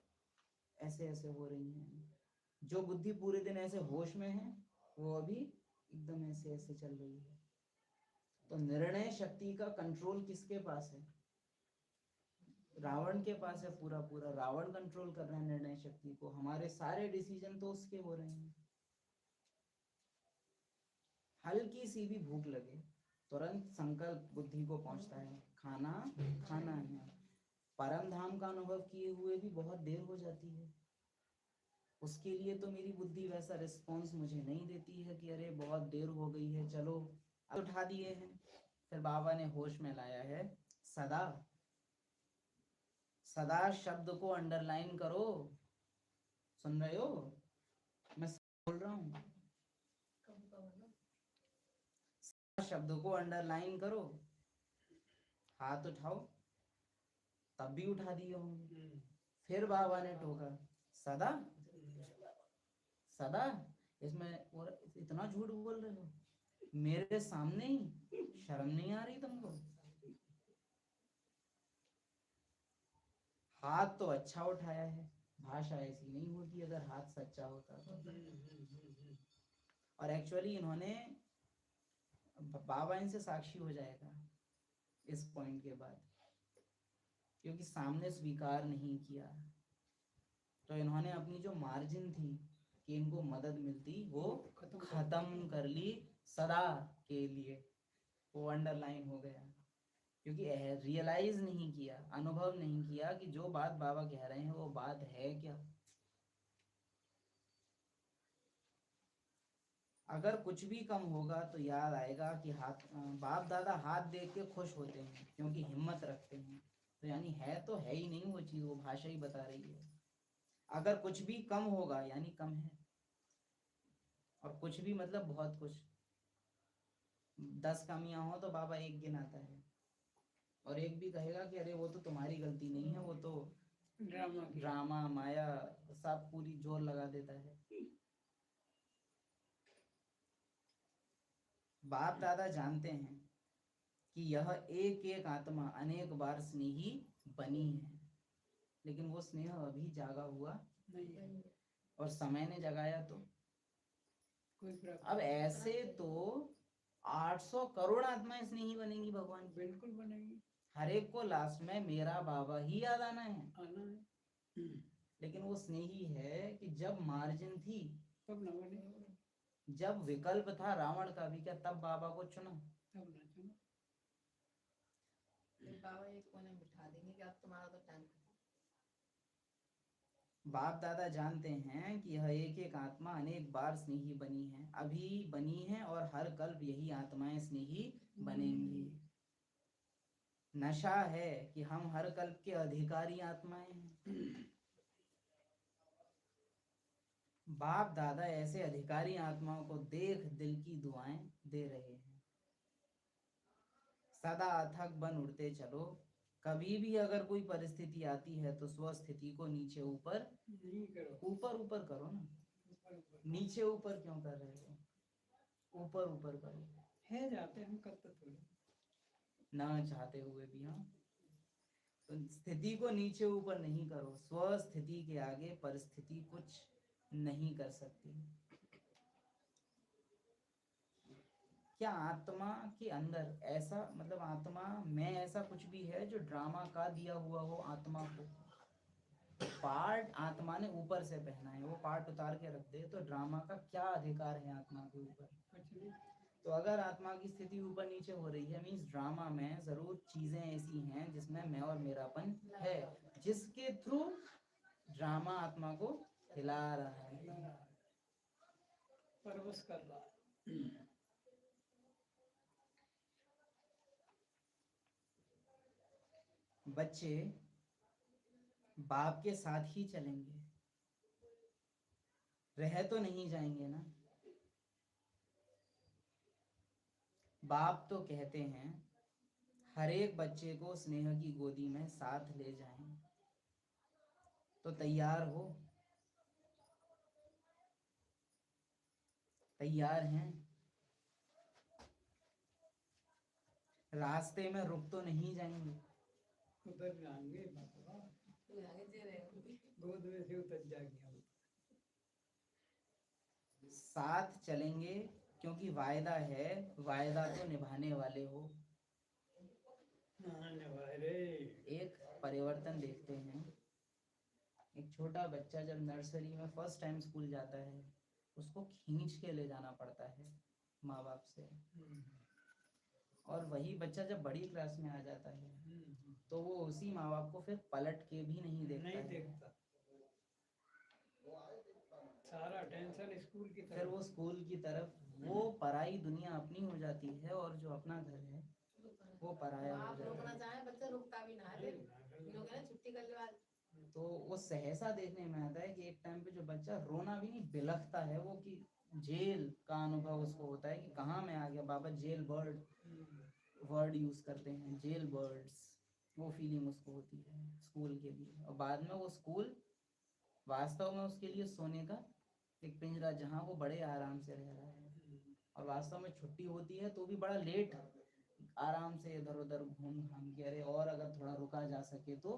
ऐसे ऐसे हो रही है। जो बुद्धि पूरे दिन ऐसे होश में है वो अभी एकदम ऐसे ऐसे चल रही है। तो निर्णय शक्ति का कंट्रोल किसके पास है? रावण के पास है। पूरा पूरा रावण कंट्रोल कर रहा है निर्णय शक्ति को। हमारे सारे डिसीजन तो उसके हो रहे हैं। हल्की सी भी भूख लगे तुरंत संकल्प बुद्धि को पहुंचता है, खाना खाना है। परम धाम का अनुभव किए हुए भी बहुत देर हो जाती है, उसके लिए तो मेरी बुद्धि वैसा रिस्पॉन्स मुझे नहीं देती है कि अरे बहुत देर हो गई है चलो उठा दिए हैं। फिर बाबा ने होश में लाया है सदा। सदा शब्द को अंडरलाइन करो। सुन रहे हो मैं बोल रहा हूँ? शब्द को अंडरलाइन करो, हाथ उठाओ, तब भी उठा दिए होंगे। फिर बाबा ने टोका सदा सदा, इसमें और इतना झूठ बोल रहे हो मेरे सामने ही, शर्म नहीं आ रही तुमको? हाथ तो अच्छा उठाया है, भाषा ऐसी नहीं होती अगर हाथ सच्चा होता तो। और एक्चुअली इन्होंने, बाबा इनसे साक्षी हो जाएगा इस पॉइंट के बाद, क्योंकि सामने स्वीकार नहीं किया तो इन्होंने अपनी जो मार्जिन थी कि इनको मदद मिलती वो खत्म कर ली सदा के लिए। वो अंडरलाइन हो गया क्योंकि रियलाइज नहीं किया, अनुभव नहीं किया कि जो बात बाबा कह रहे हैं वो बात है क्या। अगर कुछ भी कम होगा तो याद आएगा कि हाथ, बाप दादा हाथ देख के खुश होते हैं क्योंकि हिम्मत रखते हैं, तो यानी है तो है ही नहीं वो चीज, वो भाषा ही बता रही है। अगर कुछ भी कम होगा यानी कम है, और कुछ भी मतलब बहुत कुछ। 10 कमियां हो तो बाबा एक गिनाता है, और एक भी कहेगा कि अरे वो तो तुम्हारी गलती नहीं है, वो तो ड्रामा माया सब पूरी जोर लगा देता है। बाप दादा जानते हैं कि यह एक एक आत्मा अनेक बार स्नेही बनी है, लेकिन वो स्नेह अभी जागा हुआ नहीं, और समय ने जगाया तो अब ऐसे तो 800 करोड़ आत्माएं स्नेही बनेंगी भगवान, बिल्कुल बनेगी। हर एक को लास्ट में मेरा बाबा ही याद आना है। लेकिन वो स्नेही है कि जब मार्जिन थी तब न बने, जब विकल्प था रावण का भी क्या तब बाबा को चुना? तब न चुना। फिर बाबा एक कोने में बिठा देंगे कि अब तुम्हारा तो टाइम खत्म। बाप दादा जानते हैं कि यह एक एक आत्मा अनेक बार स्नेही बनी है, अभी बनी है और हर कल्प यही आत्माएं स्नेही बनेंगी। नशा है कि हम हर कल्प के अधिकारी आत्माएं हैं। बाप दादा ऐसे अधिकारी आत्माओं को देख दिल की दुआएं दे रहे हैं। सदा अथक बन उड़ते चलो, कभी भी अगर कोई परिस्थिति आती है तो स्वस्थिति को नीचे ऊपर नहीं करो, ऊपर ऊपर करो ना, ऊपर ऊपर नीचे ऊपर क्यों कर रहे हो? ऊपर ऊपर करो, है जाते हम कब तक थोड़ी। ना चाहते हुए भी। हाँ, तो स्थिति को नीचे ऊपर नहीं करो, स्वस्थिति के आगे परिस्थिति कुछ नहीं कर सकती। क्या आत्मा के अंदर ऐसा, मतलब आत्मा में ऐसा कुछ भी है जो ड्रामा का दिया हुआ हो? आत्मा को पार्ट आत्मा ने ऊपर से पहना है, वो पार्ट उतार के रख दे तो ड्रामा का क्या अधिकार है आत्मा के ऊपर? कुछ नहीं। तो अगर आत्मा की स्थिति ऊपर नीचे हो रही है, मीन्स ड्रामा में जरूर चीजें ऐसी हैं जिसमें मैं और मेरापन है, जिसके थ्रू ड्रामा आत्मा को हिला रहा है, परवश कर रहा है। बच्चे बाप के साथ ही चलेंगे, रह तो नहीं जाएंगे ना। बाप तो कहते हैं हर एक बच्चे को स्नेह की गोदी में साथ ले जाएं, तो तैयार हो? तैयार हैं? रास्ते में रुक तो नहीं जाएंगे? उतर जाएंगे बाबा, गोद में से उतर जाएंगे हम। साथ चलेंगे क्योंकि वायदा है, वायदा तो निभाने वाले हो। एक परिवर्तन देखते हैं, एक छोटा बच्चा जब नर्सरी में फर्स्ट टाइम स्कूल जाता है, उसको खींच के ले जाना पड़ता है माँ बाप से, और वही बच्चा जब बड़ी क्लास में आ जाता है तो वो उसी माँ बाप को फिर पलट के भी नहीं देखता नहीं है। देखता, सारा टेंशन स्कूल की फिर तरफ। वो स्कूल की तरफ, वो पराई दुनिया अपनी हो जाती है और जो अपना घर है वो पराया हो आप जाता रोकना है। चाहें बच्चा रुकता भी ना है, लोग है ना छुट्टी कर ले आज। तो वो सहसा देखने में आता है कि एक टाइम पे जो बच्चा रोना भी नहीं बिलखता है वो, कि जेल का अनुभव उसको होता है कि कहाँ मैं आ गया बाबा, जेल बर्ड वर्ड यूज करते हैं, जेल बर्ड्स, वो फीलिंग उसको होती है स्कूल के लिए। और बाद में वो स्कूल वास्तव में उसके लिए सोने का एक पिंजरा जहाँ वो बड़े आराम से रह रहा है, और वास्तव में छुट्टी होती है तो भी बड़ा लेट आराम से इधर उधर घूम घाम के, अरे और अगर थोड़ा रुका जा सके तो,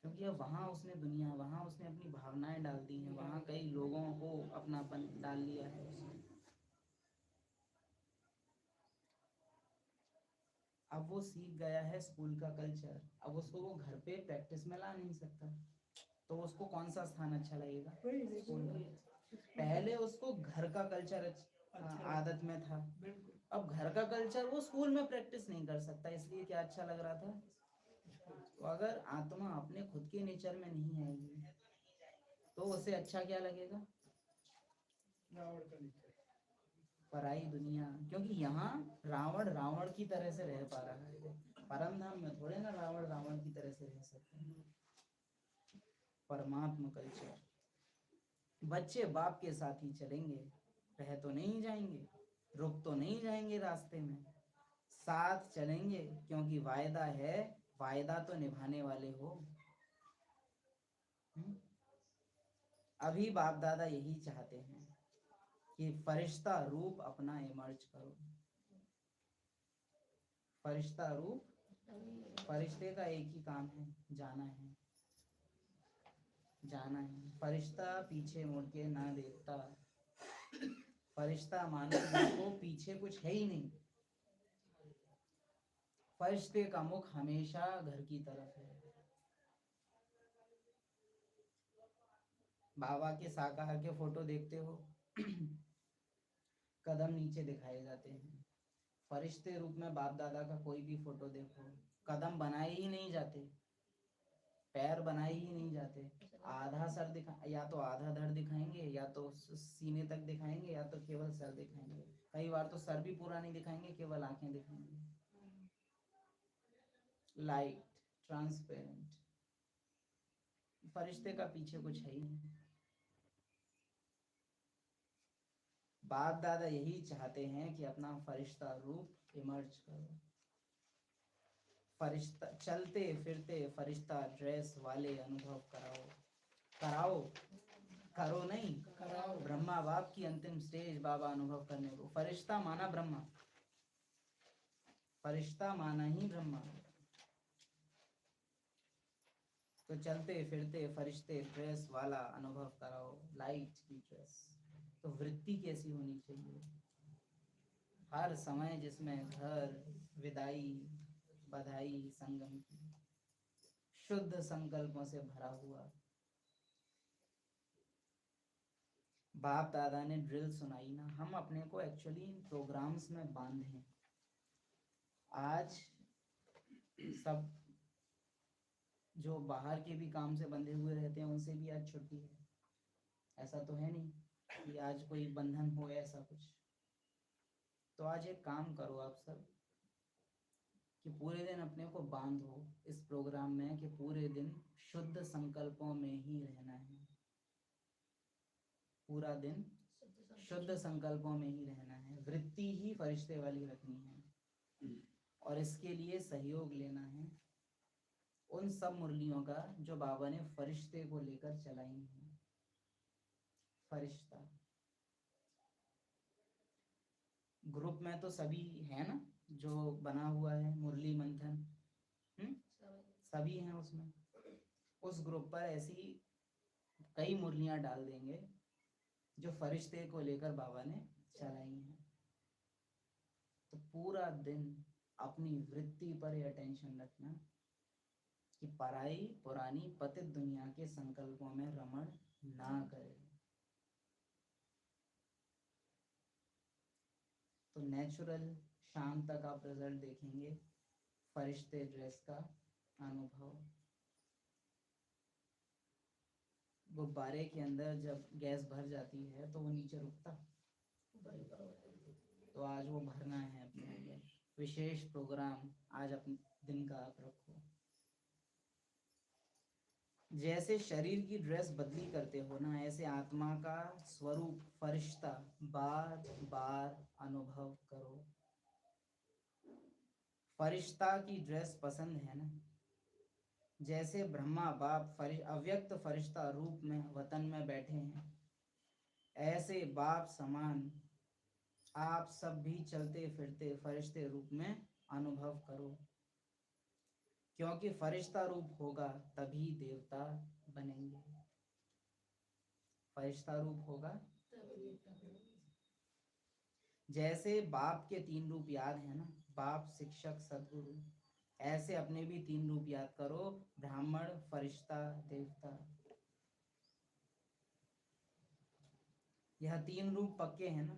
क्योंकि अब वहाँ उसने दुनिया, वहाँ उसने अपनी भावनाएं डाल दी हैं, वहाँ कई लोगों को अपनापन डाल लिया है उसने। अब वो सीख गया है स्कूल का कल्चर, अब उसको वो घर पे प्रैक्टिस में ला नहीं सकता, तो उसको कौन सा स्थान अच्छा लगेगा? स्कूल का। पहले उसको घर का कल्चर आदत में था, अब घर का कल्चर वो स्कूल में प्रैक्टिस नहीं कर सकता, इसलिए क्या अच्छा लग रहा था। तो अगर आत्मा अपने खुद के नेचर में नहीं आएगी तो उसे अच्छा क्या लगेगा? पराई दुनिया। क्योंकि यहाँ रावण रावण की तरह से रह पा रहा है, परम धाम में थोड़े ना रावण रावण की तरह से रह सकते हैं। परमात्मा कल्चर। बच्चे बाप के साथ ही चलेंगे, रह तो नहीं जाएंगे, रुक तो नहीं जाएंगे रास्ते में, साथ चलेंगे क्योंकि वायदा है, वायदा तो निभाने वाले हो। अभी बाप दादा यही चाहते हैं कि फरिश्ता रूप अपना इमर्ज करो। फरिश्ता रूप, फरिश्ते का एक ही काम है, जाना है, जाना है। फरिश्ता पीछे मुड़ के ना देखता, फरिश्ता मानो जिसको पीछे कुछ है ही नहीं। फरिश्ते का मुख हमेशा घर की तरफ है। बाबा के साकार के फोटो देखते हो, कदम नीचे दिखाए जाते हैं, फरिश्ते रूप में बाप दादा का कोई भी फोटो देखो, कदम बनाए ही नहीं जाते, पैर बनाए ही नहीं जाते, आधा सर दिखा, या तो आधा धड़ दिखाएंगे, या तो सीने तक दिखाएंगे, या तो केवल सर दिखाएंगे। कई बार तो सर भी पूरा नहीं दिखाएंगे, केवल आंखें दिखाएंगे। Light, transparent. फरिश्ते का पीछे कुछ है ही नहीं। बाप दादा यही चाहते हैं कि अपना फरिश्ता रूप इमर्ज करो। फरिश्ता चलते फिरते फरिश्ता ड्रेस वाले अनुभव कराओ। कराओ, करो नहीं, कराओ। ब्रह्मा बाप की अंतिम स्टेज बाबा अनुभव करने को। फरिश्ता माना ब्रह्मा, फरिश्ता माना ही ब्रह्मा। तो चलते फिरते फरिश्ते ड्रेस वाला अनुभव कराओ, लाइट की ड्रेस। तो वृत्ति कैसी होनी चाहिए? हर समय जिसमें घर, विदाई, बधाई, संगम की, शुद्ध संकल्पों से भरा हुआ। बाप दादा ने ड्रिल सुनाई ना, हम अपने को एक्चुअली इन प्रोग्राम्स में बांधे हैं। आज सब जो बाहर के भी काम से बंधे हुए रहते हैं उनसे भी आज छुट्टी है। ऐसा तो है नहीं कि आज कोई बंधन हो, ऐसा कुछ। तो आज एक काम करो आप सब कि पूरे दिन अपने को बांधो इस प्रोग्राम में कि पूरे दिन शुद्ध संकल्पों में ही रहना है। पूरा दिन शुद्ध संकल्पों में ही रहना है, वृत्ति ही फरिश्ते वाली रखनी है। और इसके लिए सहयोग लेना है उन सब मुरलियों का जो बाबा ने फरिश्ते को लेकर चलाई हैं। फरिश्ता ग्रुप में तो सभी है ना, जो बना हुआ है मुरली मंथन, सभी हैं उसमें। उस ग्रुप पर ऐसी कई मुरलियां डाल देंगे जो फरिश्ते को लेकर बाबा ने चलाई हैं। तो पूरा दिन अपनी वृत्ति पर यह टेंशन रखना कि पराई पुरानी पतित दुनिया के संकल्पों में रमण ना करे। तो नेचुरल शाम तक आप रिजल्ट देखेंगे। फरिश्ते ड्रेस का अनुभव। गुब्बारे के अंदर जब गैस भर जाती है तो वो नीचे रुकता, तो आज वो भरना है अपने अंदर। विशेष प्रोग्राम आज अपने दिन का आप रखो। जैसे शरीर की ड्रेस बदली करते हो ना, ऐसे आत्मा का स्वरूप फरिश्ता बार बार अनुभव करो। फरिश्ता की ड्रेस पसंद है ना? जैसे ब्रह्मा बाप अव्यक्त फरिश्ता रूप में वतन में बैठे हैं, ऐसे बाप समान आप सब भी चलते फिरते फरिश्ते रूप में अनुभव करो। क्योंकि फरिश्ता रूप होगा तभी देवता बनेंगे। फरिश्ता रूप होगा। जैसे बाप के 3 रूप याद है ना, बाप, शिक्षक, सदगुरु, ऐसे अपने भी 3 रूप याद करो, ब्राह्मण, फरिश्ता, देवता। यह 3 रूप पक्के हैं ना।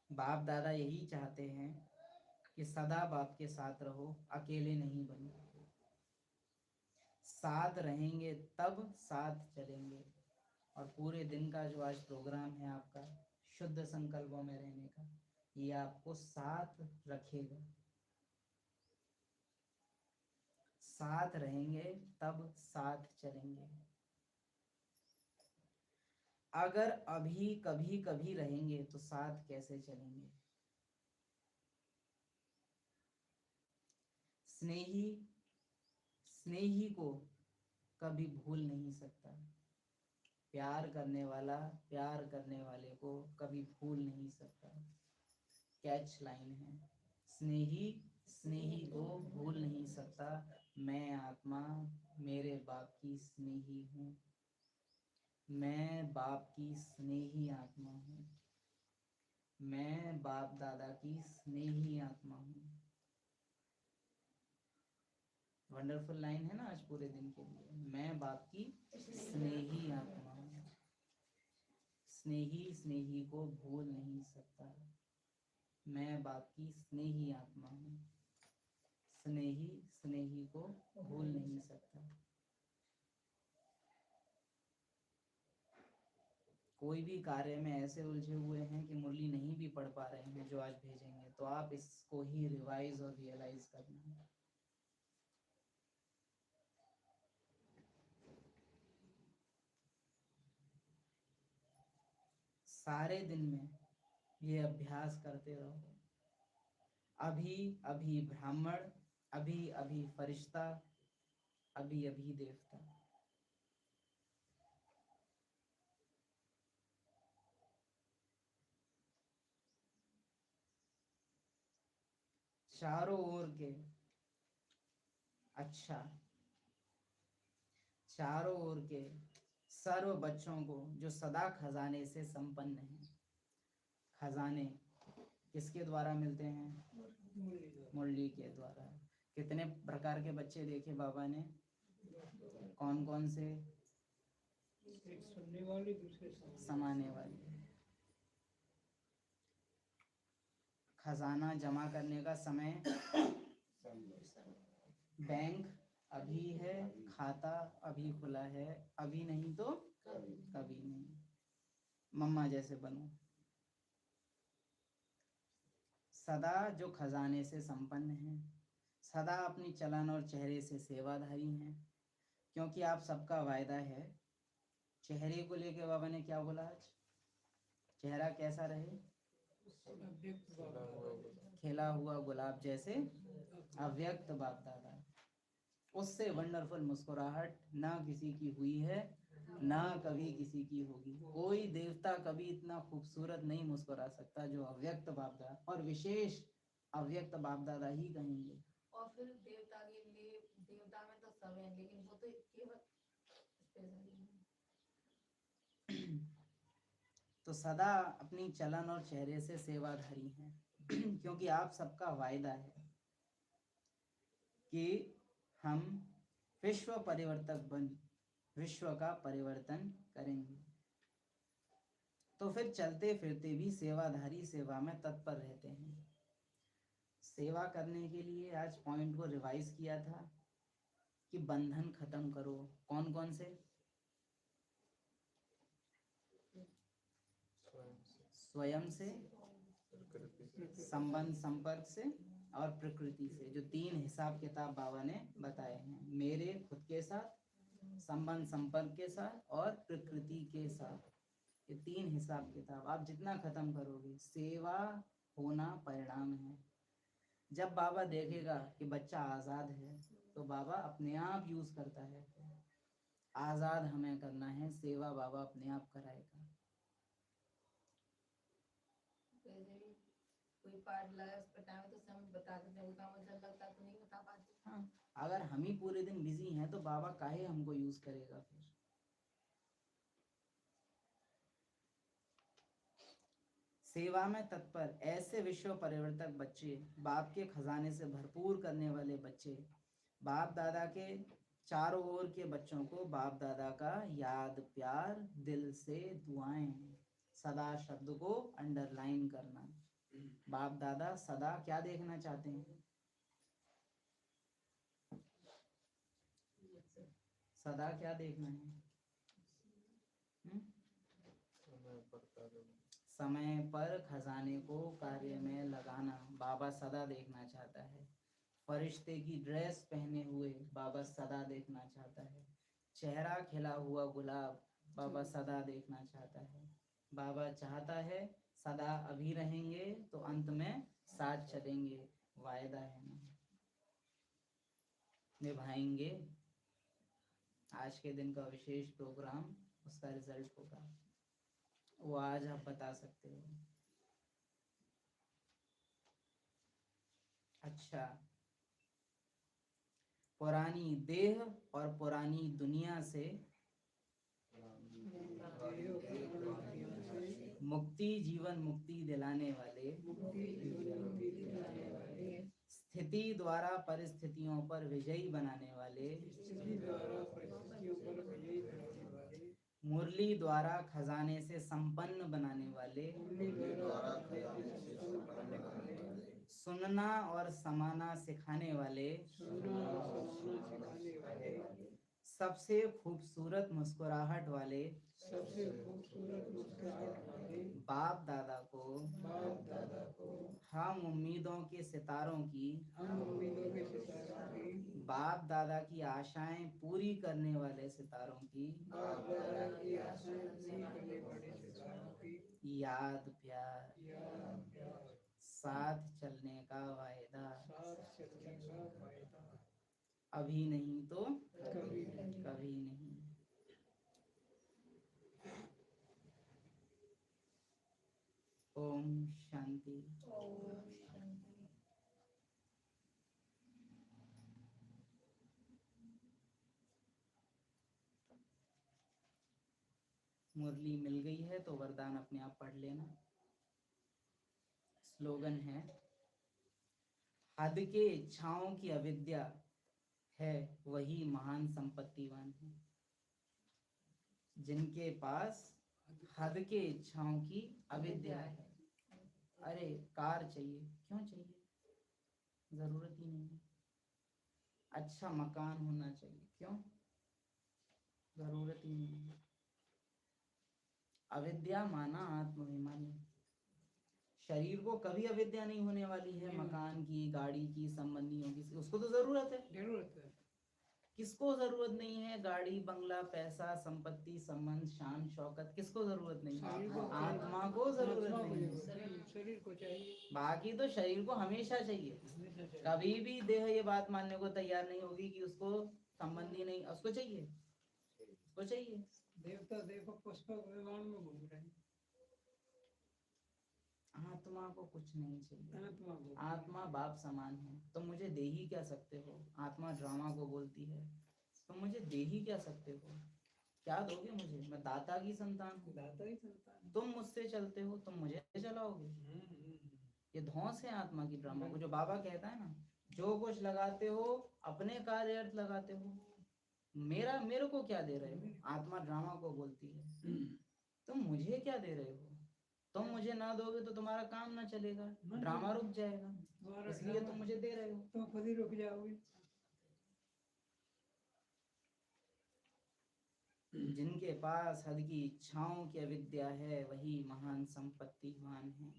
बाप दादा यही चाहते हैं कि सदा बाप के साथ रहो, अकेले नहीं बनो। साथ रहेंगे तब साथ चलेंगे। और पूरे दिन का जो आज प्रोग्राम है आपका शुद्ध संकल्पों में रहने का, ये आपको साथ रखेगा। साथ रहेंगे तब साथ चलेंगे। अगर अभी कभी कभी रहेंगे तो साथ कैसे चलेंगे? स्नेही स्नेही को कभी भूल नहीं सकता। प्यार करने वाला प्यार करने वाले को कभी भूल नहीं सकता। कैच लाइन है, स्नेही स्नेही को भूल नहीं सकता। मैं आत्मा मेरे बाप की स्नेही हूँ। मैं बाप की स्नेही आत्मा हूँ। मैं बाप दादा की स्नेही आत्मा हूँ। वंडरफुल लाइन है ना आज पूरे दिन के लिए। मैं बाप की स्नेही आत्मा हूँ। स्नेही स्नेही को भूल नहीं सकता। मैं बाकी स्नेही आत्मा हूँ, स्नेही स्नेही को भूल नहीं सकता। कोई भी कार्य में ऐसे उलझे हुए हैं कि मुरली नहीं भी पढ़ पा रहे हैं जो आज भेजेंगे, तो आप इसको ही रिवाइज और रियलाइज करना। सारे दिन में ये अभ्यास करते रहो। अभी अभी ब्राह्मण, अभी अभी फरिश्ता, अभी अभी देवता। चारों ओर के अच्छा, चारों ओर के सर्व बच्चों को जो सदा खजाने से संपन्न हैं। खजाने किसके द्वारा मिलते हैं? मुरली के द्वारा। कितने प्रकार के बच्चे देखे बाबा ने? कौन कौन से? एक सुनने वाले, दूसरे समाने वाले। खजाना जमा करने का समय बैंक अभी है, खाता अभी खुला है, अभी नहीं तो कभी नहीं। मम्मा जैसे बनो। सदा जो खजाने से संपन्न हैं, सदा अपनी चलन और चेहरे से सेवाधारी हैं, क्योंकि आप सबका वायदा है। चेहरे को लेके बाबा ने क्या बोला आज? चेहरा कैसा रहे? खिला हुआ गुलाब जैसे अव्यक्त बाप दादा। उससे वंडरफुल मुस्कुराहट ना किसी की हुई है, ना कभी किसी की होगी। कोई देवता कभी इतना खूबसूरत नहीं मुस्कुरा सकता जो अव्यक्त बाप दादा, और विशेष अव्यक्त बाप दादा ही कहेंगे। और फिर देवता के लिए, देवता में तो सब है, लेकिन वो तो केवल तो सदा अपनी चलन और चेहरे से सेवाधारी हैं, क्योंकि आप सबका वायदा है कि हम विश्व परिवर्तक बन विश्व का परिवर्तन करेंगे। तो फिर चलते फिरते भी सेवाधारी सेवा में तत्पर रहते हैं। सेवा करने के लिए आज पॉइंट को रिवाइज किया था कि बंधन खत्म करो। कौन कौन से? स्वयं से, संबंध संपर्क से और प्रकृति से। जो 3 हिसाब किताब बाबा ने बताए हैं, मेरे खुद के साथ, संबंध संपर्क के साथ और प्रकृति के साथ। ये 3 हिसाब किताब आप जितना खत्म करोगे, सेवा होना परिणाम है। जब बाबा देखेगा कि बच्चा आजाद है, तो बाबा अपने आप यूज करता है। आजाद हमें करना है, सेवा बाबा अपने आप कराएगा। कोई पार्ट लगा उस पर टाइम तो समय बता देते हैं, काम अच्छा लगता तो नहीं बता पाते। हाँ, अगर हम ही पूरे दिन बिजी हैं तो बाबा काहे हमको यूज करेगा फिर? सेवा में तत्पर ऐसे विश्व परिवर्तक बच्चे, बाप के खजाने से भरपूर करने वाले बच्चे, बाप दादा के चारों ओर के बच्चों को बाप दादा का याद प्यार, दिल से दुआएं। सदा शब्द को अंडरलाइन करना। बाप दादा सदा क्या देखना चाहते हैं? सदा क्या देखना है? समय पर खजाने को कार्य में लगाना बाबा सदा देखना चाहता है। फरिश्ते की ड्रेस पहने हुए बाबा सदा देखना चाहता है। चेहरा खिला हुआ गुलाब बाबा सदा देखना चाहता है। बाबा चाहता है सदा अभी रहेंगे तो अंत में साथ चलेंगे। वायदा है ना, निभाएंगे। आज के दिन का विशेष प्रोग्राम, उसका रिजल्ट होगा, वो आज आप बता सकते हो। अच्छा, पुरानी देह और पुरानी दुनिया से मुक्ति, जीवन मुक्ति दिलाने वाले, स्थिति द्वारा परिस्थितियों पर विजयी बनाने वाले, मुरली द्वारा खजाने से संपन्न बनाने वाले, सुनना और समाना सिखाने वाले, सबसे खूबसूरत मुस्कुराहट वाले बाप दादा को हम उम्मीदों के सितारों की, बाप दादा की आशाएं पूरी करने वाले सितारों की याद प्यार, साथ चलने का वायदा, अभी नहीं तो कभी नहीं। ओम शांति। मुरली मिल गई है तो वरदान अपने आप पढ़ लेना। स्लोगन है, हद के इच्छाओं की अविद्या है वही महान संपत्तिवान है। जिनके पास हद के इच्छाओं की अविद्या है, अरे कार चाहिए, क्यों चाहिए, जरूरत ही नहीं है। अच्छा मकान होना चाहिए, क्यों, जरूरत ही नहीं है। अविद्या माना आत्माभिमानी। शरीर को कभी अविद्या नहीं होने वाली है, मकान की, गाड़ी की, संबंधियों की, उसको तो जरूरत है। किसको जरूरत नहीं है गाड़ी, बंगला, पैसा, संपत्ति, संबंध, शान, शौकत, किसको जरूरत नहीं है? आत्मा को जरूरत नहीं है। शरीर को चाहिए, बाकी तो शरीर को हमेशा चाहिए। कभी भी देह ये बात मानने को तैयार नहीं होगी कि उसको संबंधी नहीं, उसको चाहिए, उसको चाहिए। देवता देखो पुष्पक विमान में घूम रहे हैं, आत्मा को कुछ नहीं चाहिए। आत्मा बाप समान है। तो मुझे दे ही क्या सकते हो? आत्मा ड्रामा को बोलती है, तो मुझे दे ही क्या सकते हो? क्या दोगे मुझे? मैं दाता की संतान हूँ। दाता ही संतान। तुम मुझसे चलते हो, तुम मुझे चलाओगे। ये धौंस है आत्मा की ड्रामा को। जो बाबा कहता है ना, जो कुछ लगाते हो अपने कार्य अर्थ लगाते हो, मेरे को क्या दे रहे हो? आत्मा ड्रामा को बोलती है, तुम मुझे क्या दे रहे हो? तुम मुझे ना दोगे तो तुम्हारा काम ना चलेगा, ड्रामा रुक जाएगा, इसलिए तुम मुझे दे रहे हो। तुम खुद ही रुक जाओगे। जिनके पास हद की इच्छाओं की अविद्या है वही महान संपत्तिवान है।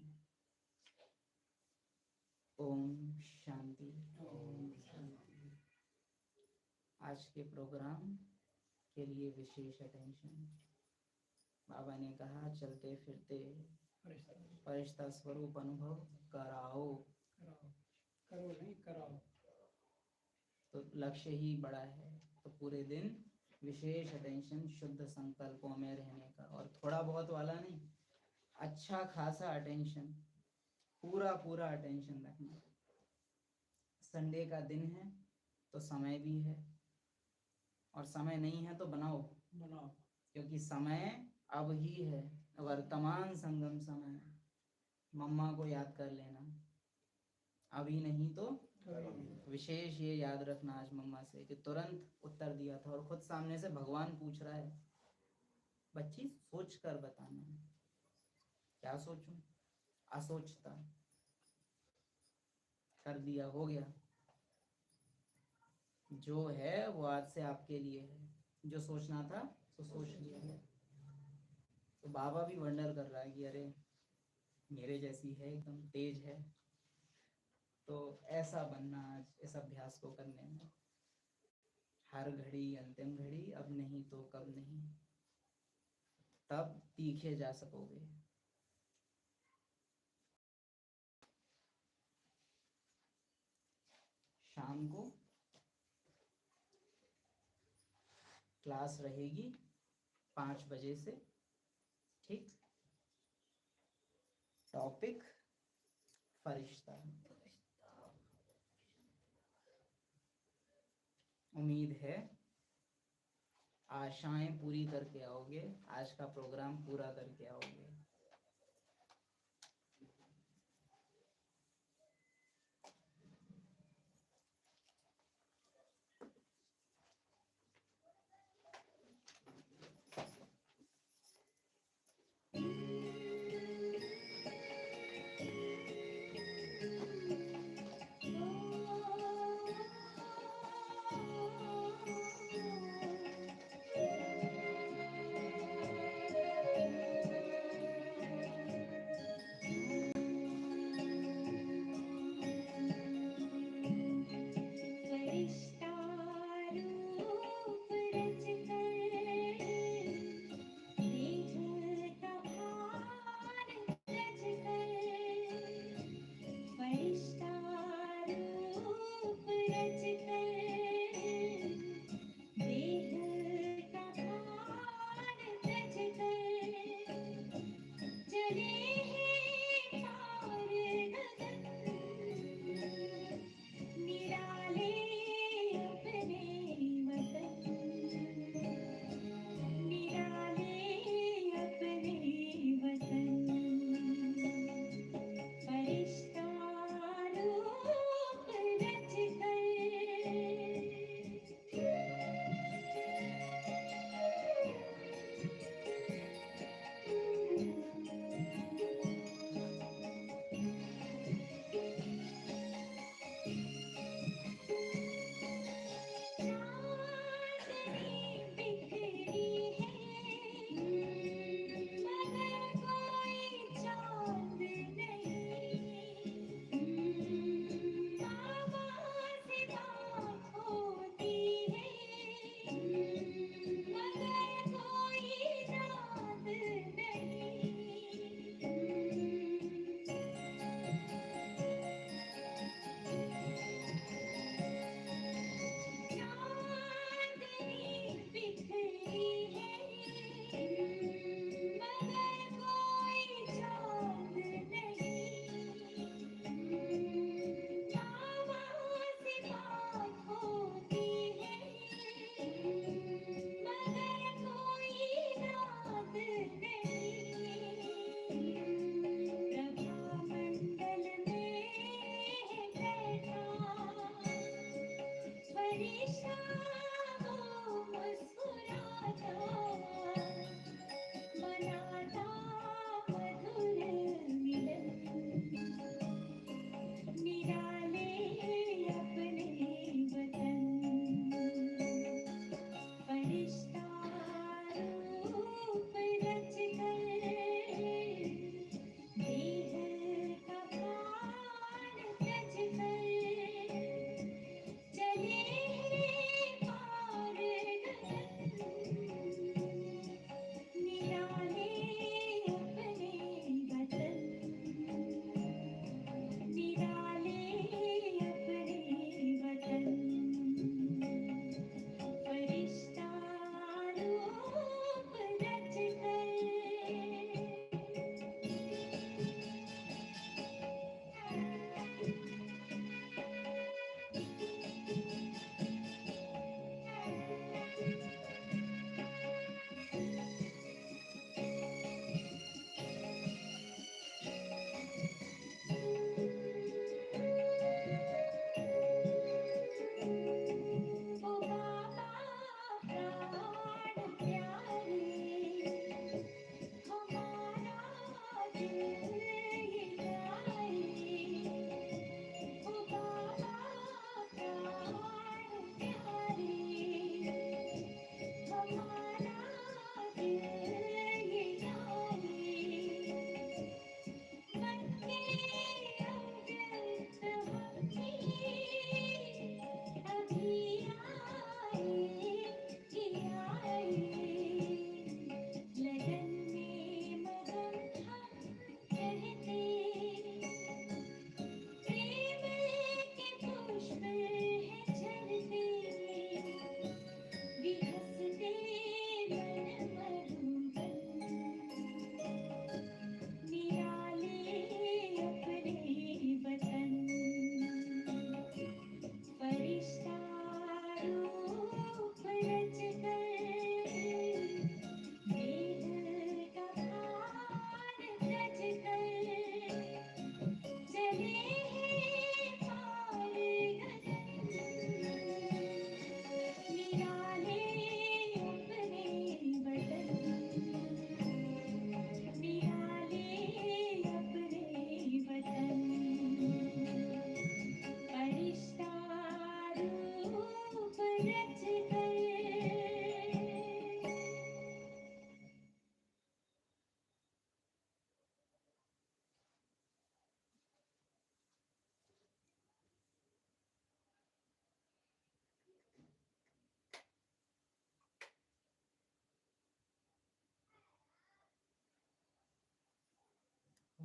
ओम शांति। आज के प्रोग्राम के लिए विशेष अटेंशन। बाबा ने कहा चलते फिरते फरिश्ता स्वरूप अनुभव कराओ। करो नहीं कराओ। तो लक्ष्य ही बड़ा है, तो पूरे दिन विशेष अटेंशन शुद्ध संकल्पों में रहने का, और थोड़ा बहुत वाला नहीं, अच्छा खासा अटेंशन, पूरा अटेंशन रखना। संडे का दिन है तो समय भी है, और समय नहीं है तो बनाओ, क्योंकि समय अब ही है, वर्तमान संगम समय। मम्मा को याद कर लेना, अभी नहीं तो विशेष ये याद रखना आज मम्मा से कि तुरंत उत्तर दिया था, और खुद सामने से भगवान पूछ रहा है, बच्ची सोच कर बताना। क्या सोचूं? असोचता। कर दिया, हो गया। जो है वो आज से आपके लिए है, जो सोचना था तो सोच लिया है। तो बाबा भी वंडर कर रहा है कि अरे मेरे जैसी है, एकदम तेज है। तो ऐसा बनना आज इस अभ्यास को करने में। हर घड़ी अंतिम घड़ी, अब नहीं तो कब नहीं, तब तीखे जा सकोगे। शाम को क्लास रहेगी 5 बजे से, ठीक। टॉपिक फरिश्ता। उम्मीद है आशाएं पूरी करके आओगे, आज का प्रोग्राम पूरा करके आओगे।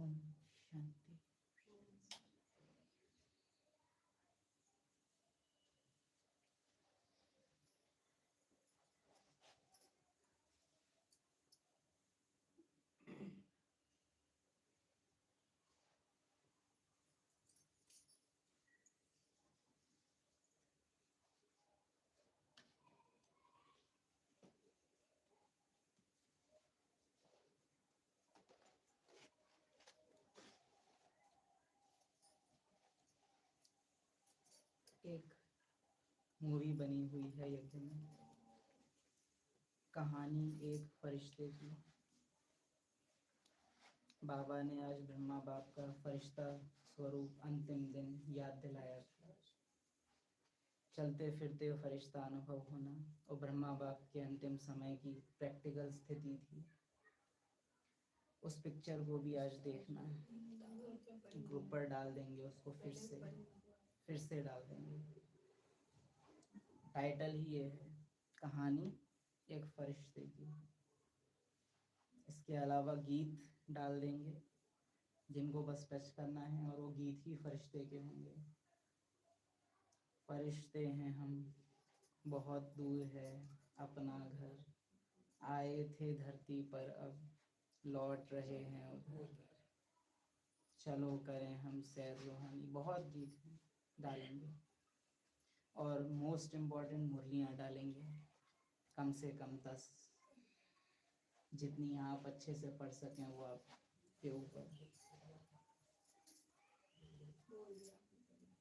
ओम शांति। एक मूवी बनी हुई है यज्ञ में, कहानी एक फरिश्ते की। बाबा ने आज ब्रह्मा बाप का फरिश्ता स्वरूप अंतिम दिन याद दिलाया था। चलते फिरते फरिश्ता अनुभव होना और ब्रह्मा बाप के अंतिम समय की प्रैक्टिकल स्थिति थी। उस पिक्चर को भी आज देखना है, ग्रुप पर डाल देंगे उसको, फिर से डाल देंगे। टाइटल ही ये है, कहानी एक फरिश्ते की। इसके अलावा गीत डाल देंगे जिनको बस टच करना है, और वो गीत ही फरिश्ते के होंगे। फरिश्ते हैं हम, बहुत दूर है अपना घर, आए थे धरती पर अब लौट रहे हैं उधर, चलो करें हम सैर रूहानी। बहुत गीत हैं, डालेंगे। और मोस्ट इम्पॉर्टेंट मुरलियाँ डालेंगे, कम से कम 10, जितनी आप अच्छे से पढ़ सकें वो आपके ऊपर।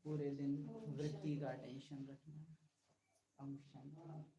पूरे दिन वृत्ति का टेंशन रखना। ओम शांति।